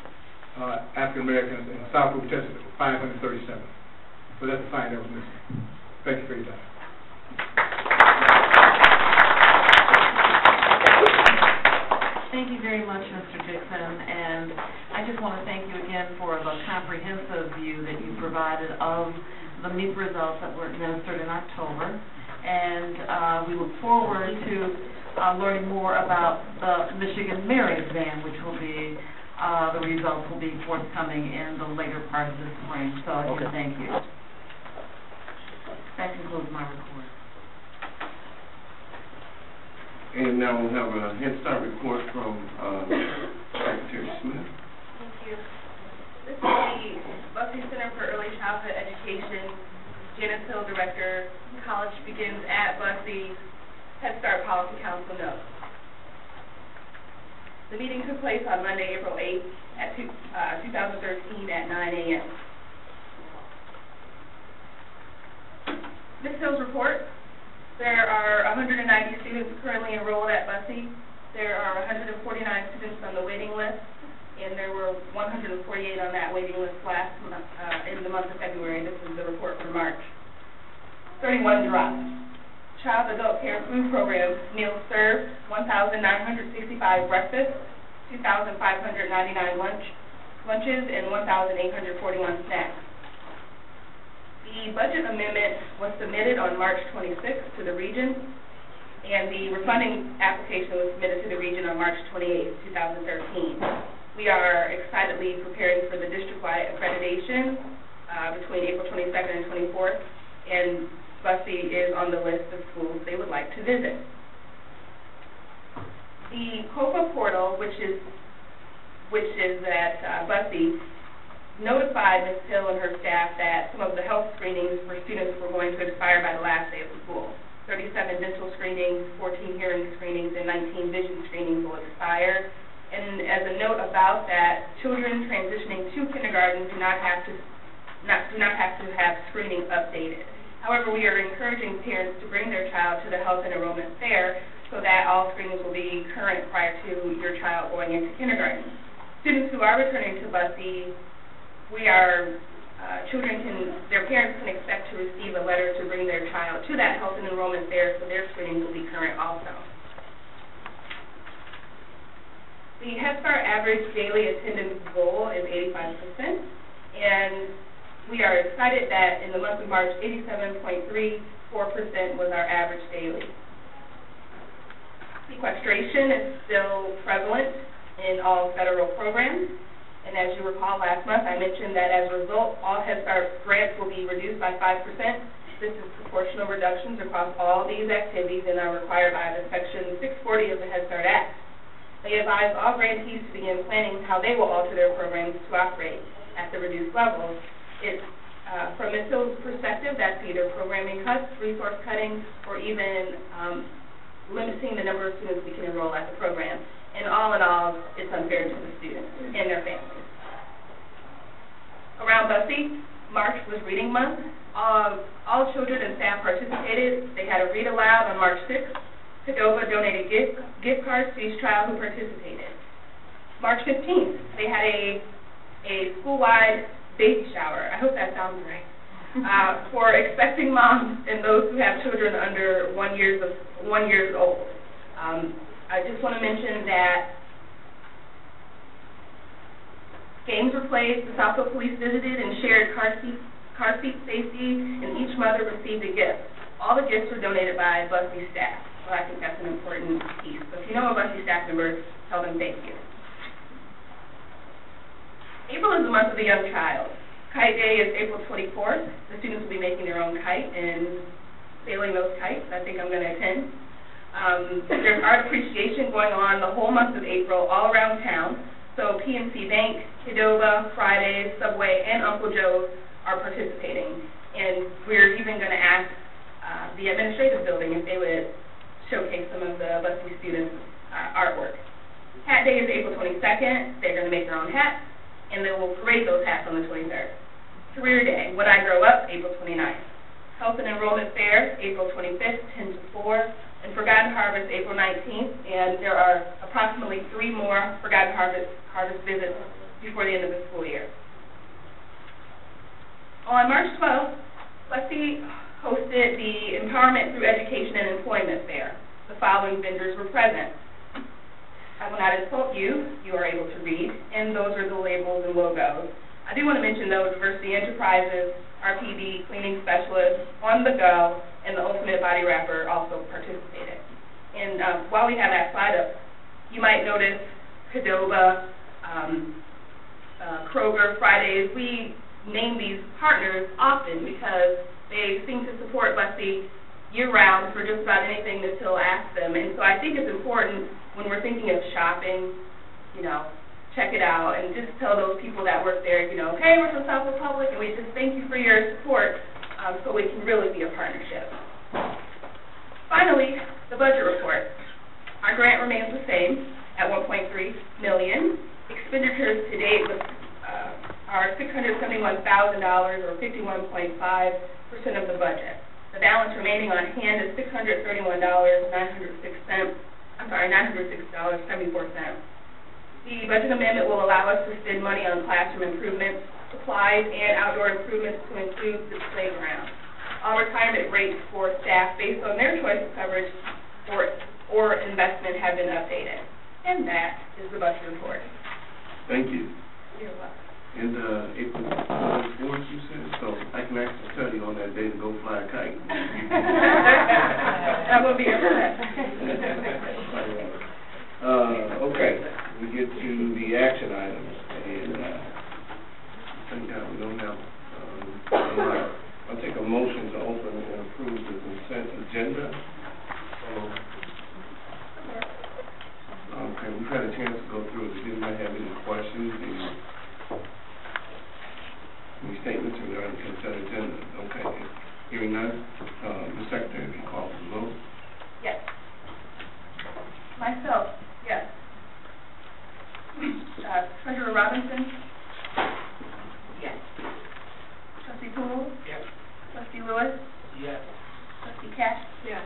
African Americans, and Southfield tested 537. So that's the sign that was missing. Thank you for your time. Thank you very much, Mr. Dixon, and I just want to thank you again for the comprehensive view that you provided of the MEAP results that were administered in October, and we look forward to learning more about the Michigan Merit Exam, which will be, the results will be forthcoming in the later part of this spring, so again, thank you. That concludes my report. And now we'll have a Head Start report from Secretary Smith. Thank you. This is the Bussey Center for Early Childhood Education. Janice Hill, Director. College begins at Bussey. Head Start Policy Council notes. The meeting took place on Monday, April 8th at 2013 at 9 a.m. Ms. Hill's report. There are 190 students currently enrolled at Bussey. There are 149 students on the waiting list, and there were 148 on that waiting list last month, in the month of February. This is the report for March. 31 dropped. Child Adult Care Food Program meals served, 1,965 breakfasts, 2,599 lunches, and 1,841 snacks. The budget amendment was submitted on March 26th to the region, and the refunding application was submitted to the region on March 28th, 2013. We are excitedly preparing for the district-wide accreditation between April 22nd and 24th, and Bussey is on the list of schools they would like to visit. The COFA portal, which is at Bussey, notified Ms. Hill and her staff that some of the health screenings for students were going to expire by the last day of school. 37 dental screenings, 14 hearing screenings, and 19 vision screenings will expire. And as a note about that, children transitioning to kindergarten do not have to have screening updated. However, we are encouraging parents to bring their child to the health and enrollment fair so that all screenings will be current prior to your child going into kindergarten. Students who are returning to Bussey, their parents can expect to receive a letter to bring their child to that health and enrollment fair, so their screening will be current also. The Head Start average daily attendance goal is 85%, and we are excited that in the month of March, 87.34% was our average daily. Sequestration is still prevalent in all federal programs. And as you recall, last month I mentioned that as a result, all Head Start grants will be reduced by 5%. This is proportional reductions across all these activities and are required by the Section 640 of the Head Start Act. They advise all grantees to begin planning how they will alter their programs to operate at the reduced levels. It's From Ms. Hill's perspective, that's either programming cuts, resource cutting, or even limiting the number of students we can enroll at the program. And all in all, it's unfair to the students and their families. Around Bussy, March was Reading Month. All children and staff participated. They had a read aloud on March 6th. Cadova donated gift cards to each child who participated. March 15th, they had a school-wide baby shower. I hope that sounds right. For expecting moms and those who have children under 1 year old. I just want to mention that games were played, the Southfield Police visited and shared car seat safety, and each mother received a gift. All the gifts were donated by Bussy staff, so I think that's an important piece. So if you know a Bussy staff member, tell them thank you. April is the month of the young child. Kite Day is April 24th. The students will be making their own kite and sailing those kites. I think I'm going to attend. There's art appreciation going on the whole month of April all around town. So PNC Bank, Cadova, Fridays, Subway, and Uncle Joe's are participating. And we're even going to ask the administrative building if they would showcase some of the Bussy students' artwork. Hat Day is April 22nd. They're going to make their own hats, and they will parade those hats on the 23rd. Career Day, When I Grow Up, April 29th. Health and Enrollment Fair, April 25th, 10 to 4. And Forgotten Harvest, April 19th. And there are approximately 3 more Forgotten Harvest visits before the end of the school year. On March 12th, Bussy hosted the Empowerment Through Education and Employment Fair. The following vendors were present. I will not insult you. You are able to read, and those are the labels and logos. I do want to mention, though, Diversity Enterprises, RPD, Cleaning Specialists, On the Go, and the Ultimate Body Wrapper also participated. And while we have that slide up, you might notice Cadova, Kroger, Fridays. We name these partners often because they seem to support Bussy year-round for just about anything that Till asks them. And so I think it's important when we're thinking of shopping, check it out and just tell those people that work there, hey, we're from Southfield Public, and we just thank you for your support so we can really be a partnership. Finally, the budget report. Our grant remains the same at $1.3 million. Expenditures to date are $671,000 or 51.5% of the budget. The balance remaining on hand is $631,906.74. The budget amendment will allow us to spend money on classroom improvements, supplies, and outdoor improvements to include the playground. All retirement rates for staff based on their choice of coverage or investment have been updated. And that is the budget report. Thank you. You're welcome. And April 4th, you said, so I can actually tell you on that day to go fly a kite. That will be a blast. Okay, we get to the action items, and thank God we don't have I'll take a motion to open and approve the consent agenda. Okay, we've had a chance to go through it. Does anybody have any questions? Any statements regarding the consent agenda? Okay. Hearing none, Ms. Secretary, if you call for the vote. Yes. Myself, yes. Treasurer Robinson? Yes. Trustee Poole? Yes. Trustee Lewis? Yes. Trustee Cash? Yes.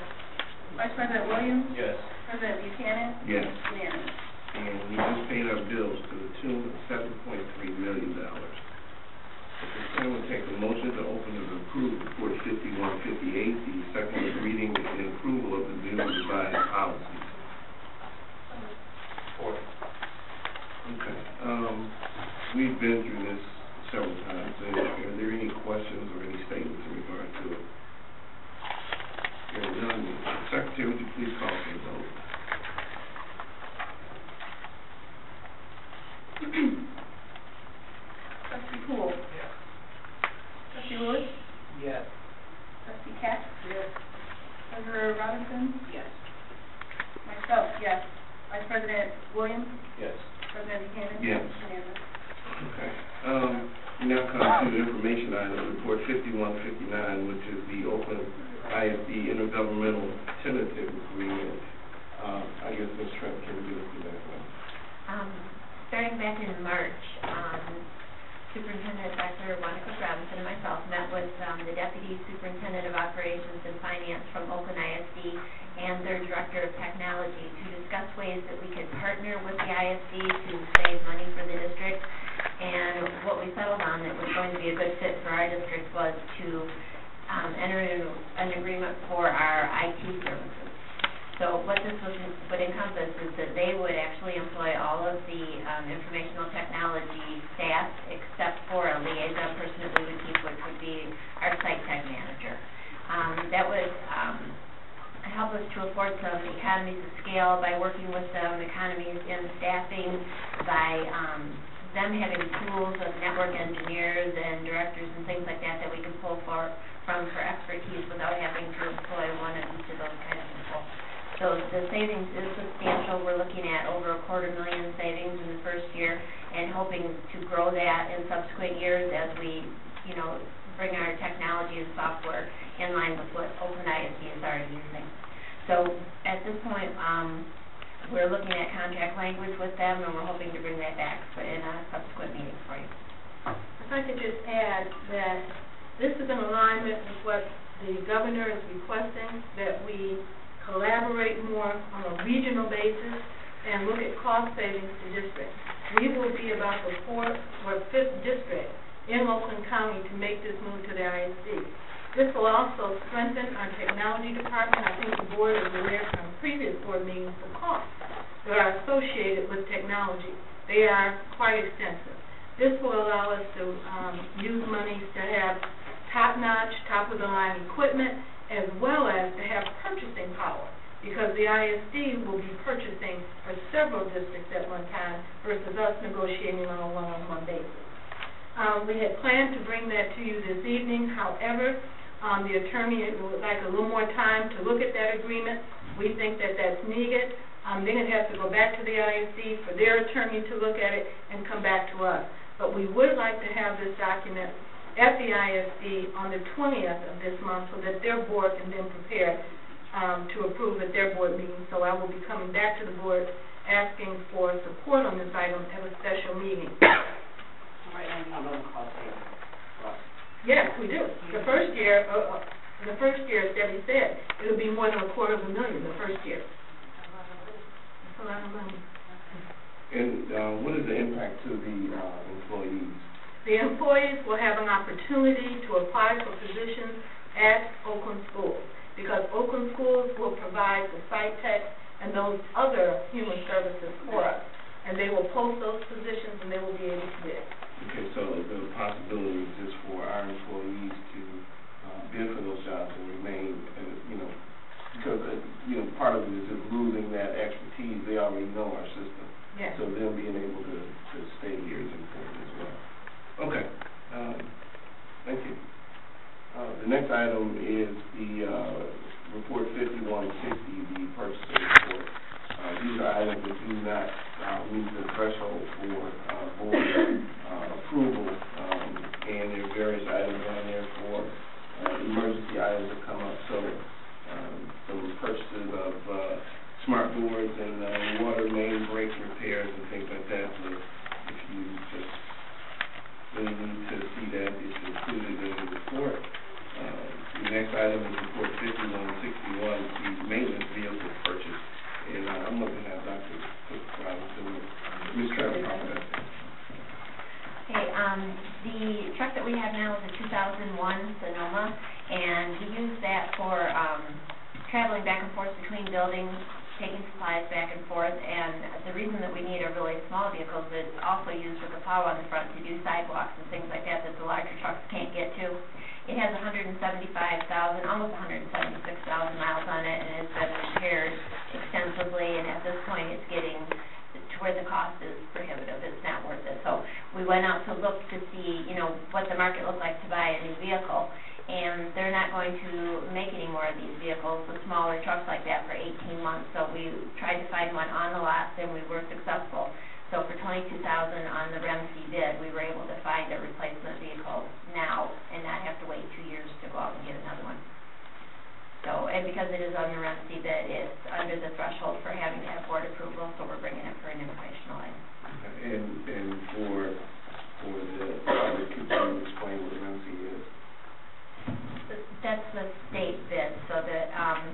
Vice President Williams? Yes. President Buchanan? Yes. Unanimous. And we just paid our bills to the tune of $7.3 million. I will take a motion to open and approve Report 5158, the second reading and approval of the new revised policies. Okay. We've been through this several times. Are there any questions or any statements in regard to it? Hearing none, Secretary, would you please call for the vote? Trustee Poole? Yes. Trustee Lewis? Yes. Trustee Cash? Yes. Treasurer Robinson? Yes. Myself, yes. Vice President Williams? Yes. President Buchanan? Yes. Unanimous. Okay. We now come to the information item, Report supplemental tentative agreement. I guess Ms. Trent can give us the background. Starting back in March, Superintendent Dr. Monica Robinson and myself met with the Deputy Superintendent of Operations and Finance from Oakland ISD and their Director of Technology to discuss ways that we could partner with the ISD to save money for the district. And what we settled on that was going to be a good fit for our district was to enter into an agreement for our IT services. So what this would encompass is that they would actually employ all of the informational technology staff except for a liaison person that we would keep, which would be our site tech manager. That would help us to afford some economies of scale by working with them, economies in staffing, by them having pools of network engineers and directors and things like that that we can pull from for expertise without having to employ one of each of those kinds of people. So the savings is substantial. We're looking at over $250,000 savings in the first year and hoping to grow that in subsequent years as we, bring our technology and software in line with what Oakland ISD is already using. So at this point, we're looking at contract language with them, and we're hoping to bring that back in a subsequent meeting for you. If I could just add that this is in alignment with what the governor is requesting, that we collaborate more on a regional basis and look at cost savings to districts. We will be about the 4th or 5th district in Oakland County to make this move to the ISD. This will also strengthen our technology department. I think the board is aware from previous board meetings the costs that are associated with technology. They are quite extensive. This will allow us to use monies to have top-notch, top-of-the-line equipment, as well as to have purchasing power, because the ISD will be purchasing for several districts at one time versus us negotiating on a one-on-one basis. We had planned to bring that to you this evening. However, the attorney would like a little more time to look at that agreement. We think that that's needed. They're going to have to go back to the ISD for their attorney to look at it and come back to us. But we would like to have this document at the ISD on the 20th of this month so that their board can then prepare to approve at their board meeting. So I will be coming back to the board asking for support on this item at a special meeting. Yes, we do. The first year, as Debbie said, it will be more than $250,000 the first year. That's a lot of money. And what is the impact to the employees? The employees will have an opportunity to apply for positions at Oakland schools, because Oakland schools will provide the site tech and those other human services for us. And they will post those positions and they will be able to bid. Okay, so the possibility exists for our employees to bid for those jobs and remain, because, part of it is just losing that expertise. They already know our system. Yes. So them being able to stay here is important as well. Okay, thank you. The next item is the report 5160, the purchasing report. These are items that do not meet the threshold for board approval, and there are various items on there for emergency items that come up. So some purchases of smart boards and water main break repairs and things like that. So if you just really need to see that, it's included in the report. The next item is report 5161, the maintenance vehicle purchase. And I'm going to have Dr. Robinson, Ms. Trevor, talk about that. Okay, the truck that we have now is a 2001 Sonoma, and we use that for traveling back and forth between buildings, taking supplies back and forth, and the reason that we need a really small vehicle is it's also used with a plow on the front to do sidewalks and things like that the larger trucks can't get to. It has 175,000, almost 176,000 miles on it, and it's been repaired extensively, and at this point it's getting to where the cost is prohibitive. It's not worth it. So we went out to look to see, what the market looked like to buy a new vehicle, and they're not going to make any more of these vehicles, the smaller trucks like that, for 18 months. So we tried to find one on the lot, and we were successful. So for $22,000 on the REMC bid, we were able to find a replacement vehicle now and not have to wait 2 years to go out and get another one. So, and because it is under MCBID, it's under the threshold for having to have board approval, so we're bringing it for an informational item. And for the public, could you explain what RMC is? That's the state bid, so that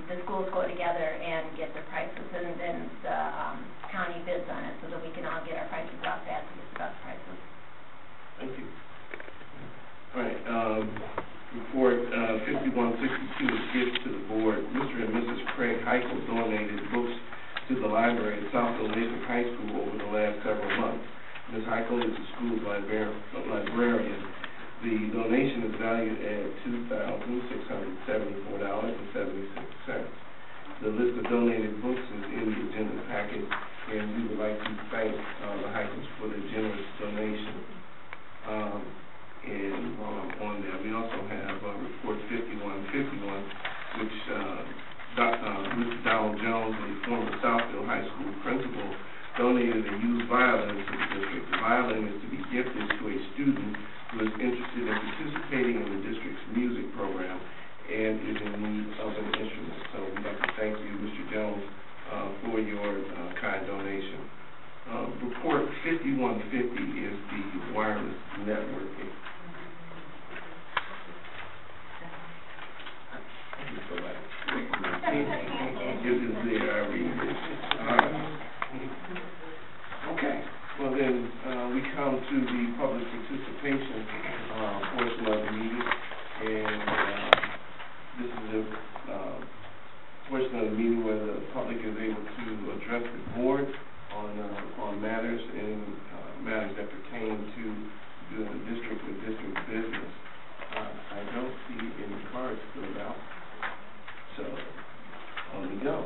the schools go together and get their prices, and then the county bids on it, so that we can all get our prices out fast and get the best prices. Thank you. All right, report 5162 is gift to the board. Mr. and Mrs. Craig Heichel donated books to the library at Southfield High School over the last several months. Ms. Heichel is the school's librarian. The donation is valued at $2,674.76. The list of donated books is in the agenda packet, and we would like to thank the Heichels for their generous donation. And while I'm on there, we also have report 5151, which Mr. Donald Jones, a former Southfield High School principal, donated a used violin to the district. The violin is to be gifted to a student who is interested in participating in the district's music program and is in need of an instrument. So we'd like to thank you, Mr. Jones, for your kind donation. Report 5150 is the wireless networking. It is there, I read it. Okay, well then, we come to the public participation portion of the meeting, and this is a portion of the meeting where the public is able to address the board on matters that pertain to the district or district business. I don't see any cards filled out, so on we go.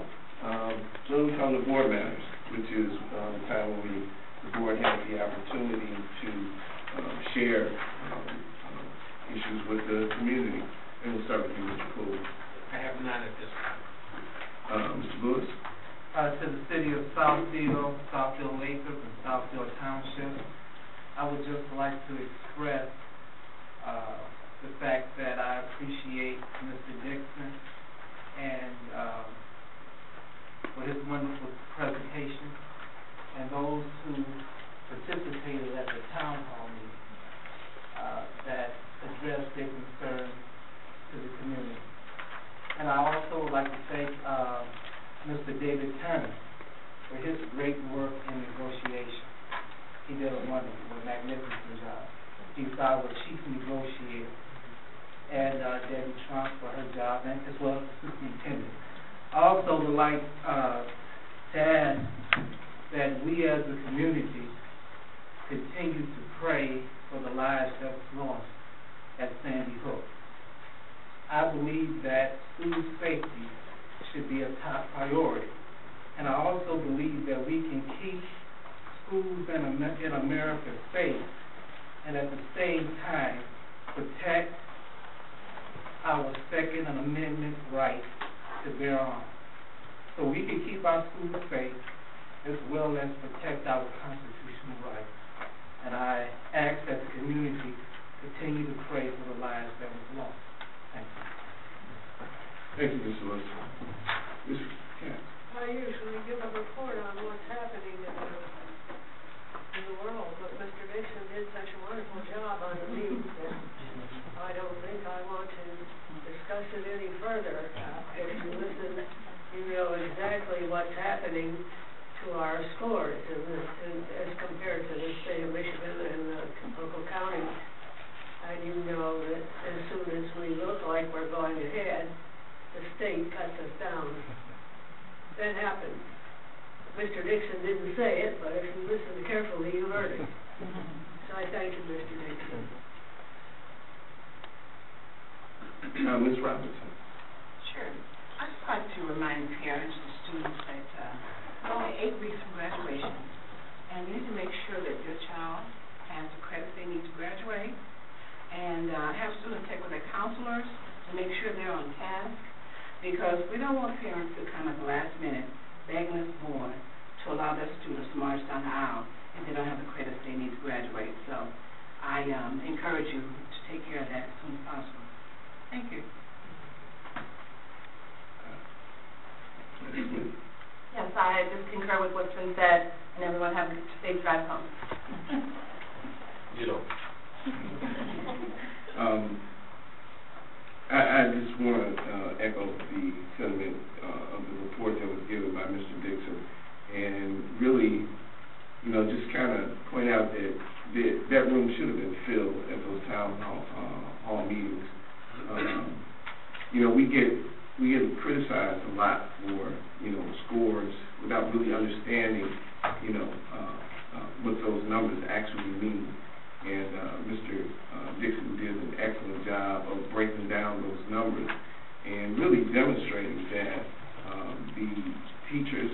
So we come to board matters, which is the time when the board has the opportunity to share issues with the community. And we'll start with you, Mr. Poole. I have none at this time. Mr. Lewis? To the city of Southfield, Southfield Lathrop, and Southfield Township, I would just like to express the fact that I appreciate Mr. Dixon and for his wonderful presentation, and those who participated at the town hall meeting that addressed their concerns to the community. And I also would like to thank Mr. David Turner for his great work in negotiation. He did a wonderful, magnificent job. He's our chief negotiator, and Debbie Trump for her job, and as well as the superintendent. I also would like to add that we as a community continue to pray for the lives that was lost at Sandy Hook. I believe that student safety should be a top priority, and I also believe that we can keep schools in America safe and at the same time protect our Second Amendment right to bear arms. So we can keep our schools safe as well as protect our constitutional rights. And I ask that the community continue to pray for the lives that was lost. Thank you. Thank you, Mr. Lewis. Ms. Katz. I usually give a report on what's happening in the world, but Mr. Dixon did such a wonderful job on the MEAP that I don't think I want to discuss it any further. If you listen, you know exactly what's happening to our scores as compared to the state of Michigan and the local counties. And you know that as soon as we look like we're going ahead, the state cuts us down. That happens. Mr. Dixon didn't say it, but if you listen carefully, you heard it. So I thank you, Mr. Dixon. Ms. Robinson. Sure. I'd just like to remind parents and students that only 8 weeks from graduation, and you need to make sure that your child has the credits they need to graduate, and have students take with their counselors to make sure they're on task, because we don't want parents to come at the last minute begging us more to allow their students to march down the aisle if they don't have the credits they need to graduate. So I encourage you to take care of that as soon as possible. Thank you. I just concur with what's been said, and everyone have a safe drive home. You know. I just want to echo the sentiment of the report that was given by Mr. Dixon, and really, you know, just kind of point out that that room should have been filled at those town hall meetings. You know, we get criticized a lot for, you know, scores without really understanding, you know, what those numbers actually mean. And Mr. Dixon did an excellent job of breaking down those numbers and really demonstrating that the teachers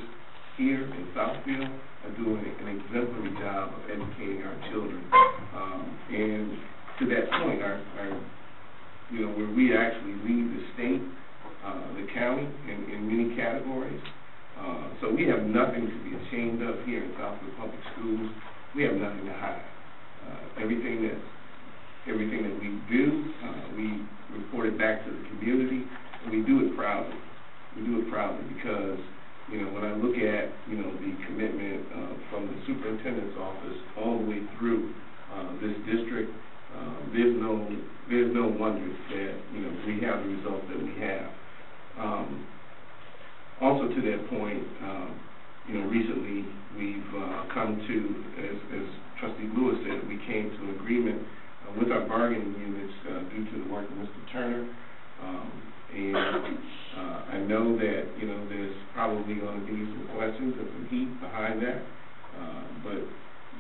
here in Southfield are doing an exemplary job of educating our children. And to that point, you know, where we actually lead the state, the county in many categories. So we have nothing to be ashamed of here in Southfield Public Schools. We have nothing to hide. Everything that we do, we report it back to the community, and we do it proudly. We do it proudly because, you know, when I look at, you know, the commitment from the superintendent's office all the way through this district, there's no wonder that, you know, we have the results that we have. Also to that point, you know, recently we've come to, as Trustee Lewis said, we came to an agreement with our bargaining units due to the work of Mr. Turner. And I know that, you know, there's probably going to be some questions and some heat behind that. But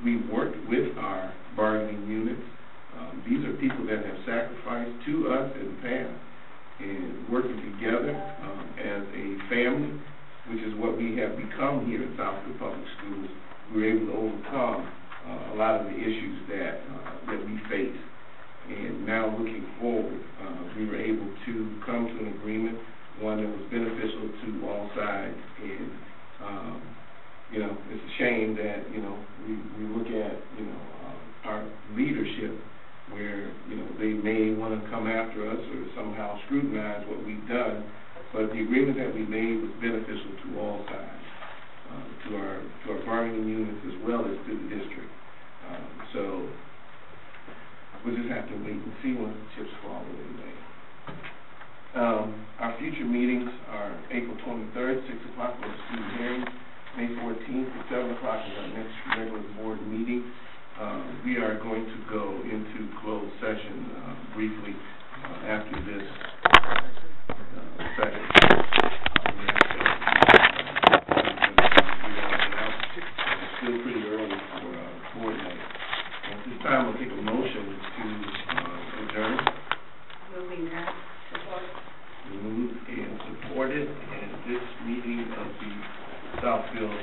we've worked with our bargaining units. These are people that have sacrificed to us in the past, and working together as a family, which is what we have become here in Southfield Public Schools. We were able to overcome a lot of the issues that we face. And now looking forward, we were able to come to an agreement, one that was beneficial to all sides. And, you know, it's a shame that, you know, we look at, you know, our leadership where, you know, they may want to come after us or somehow scrutinize what we've done. But the agreement that we made was beneficial to all sides, to our bargaining units as well as to the district. So we'll just have to wait and see when the chips fall where they may. Our future meetings are April 23rd, 6 o'clock for the student hearing. May 14th at 7 o'clock is our next regular board meeting. We are going to go into closed session briefly after this session. It's still pretty early for board night. At this time, I'll take a motion to adjourn. Moving that. Support. Moved and supported, and this meeting of the Southfield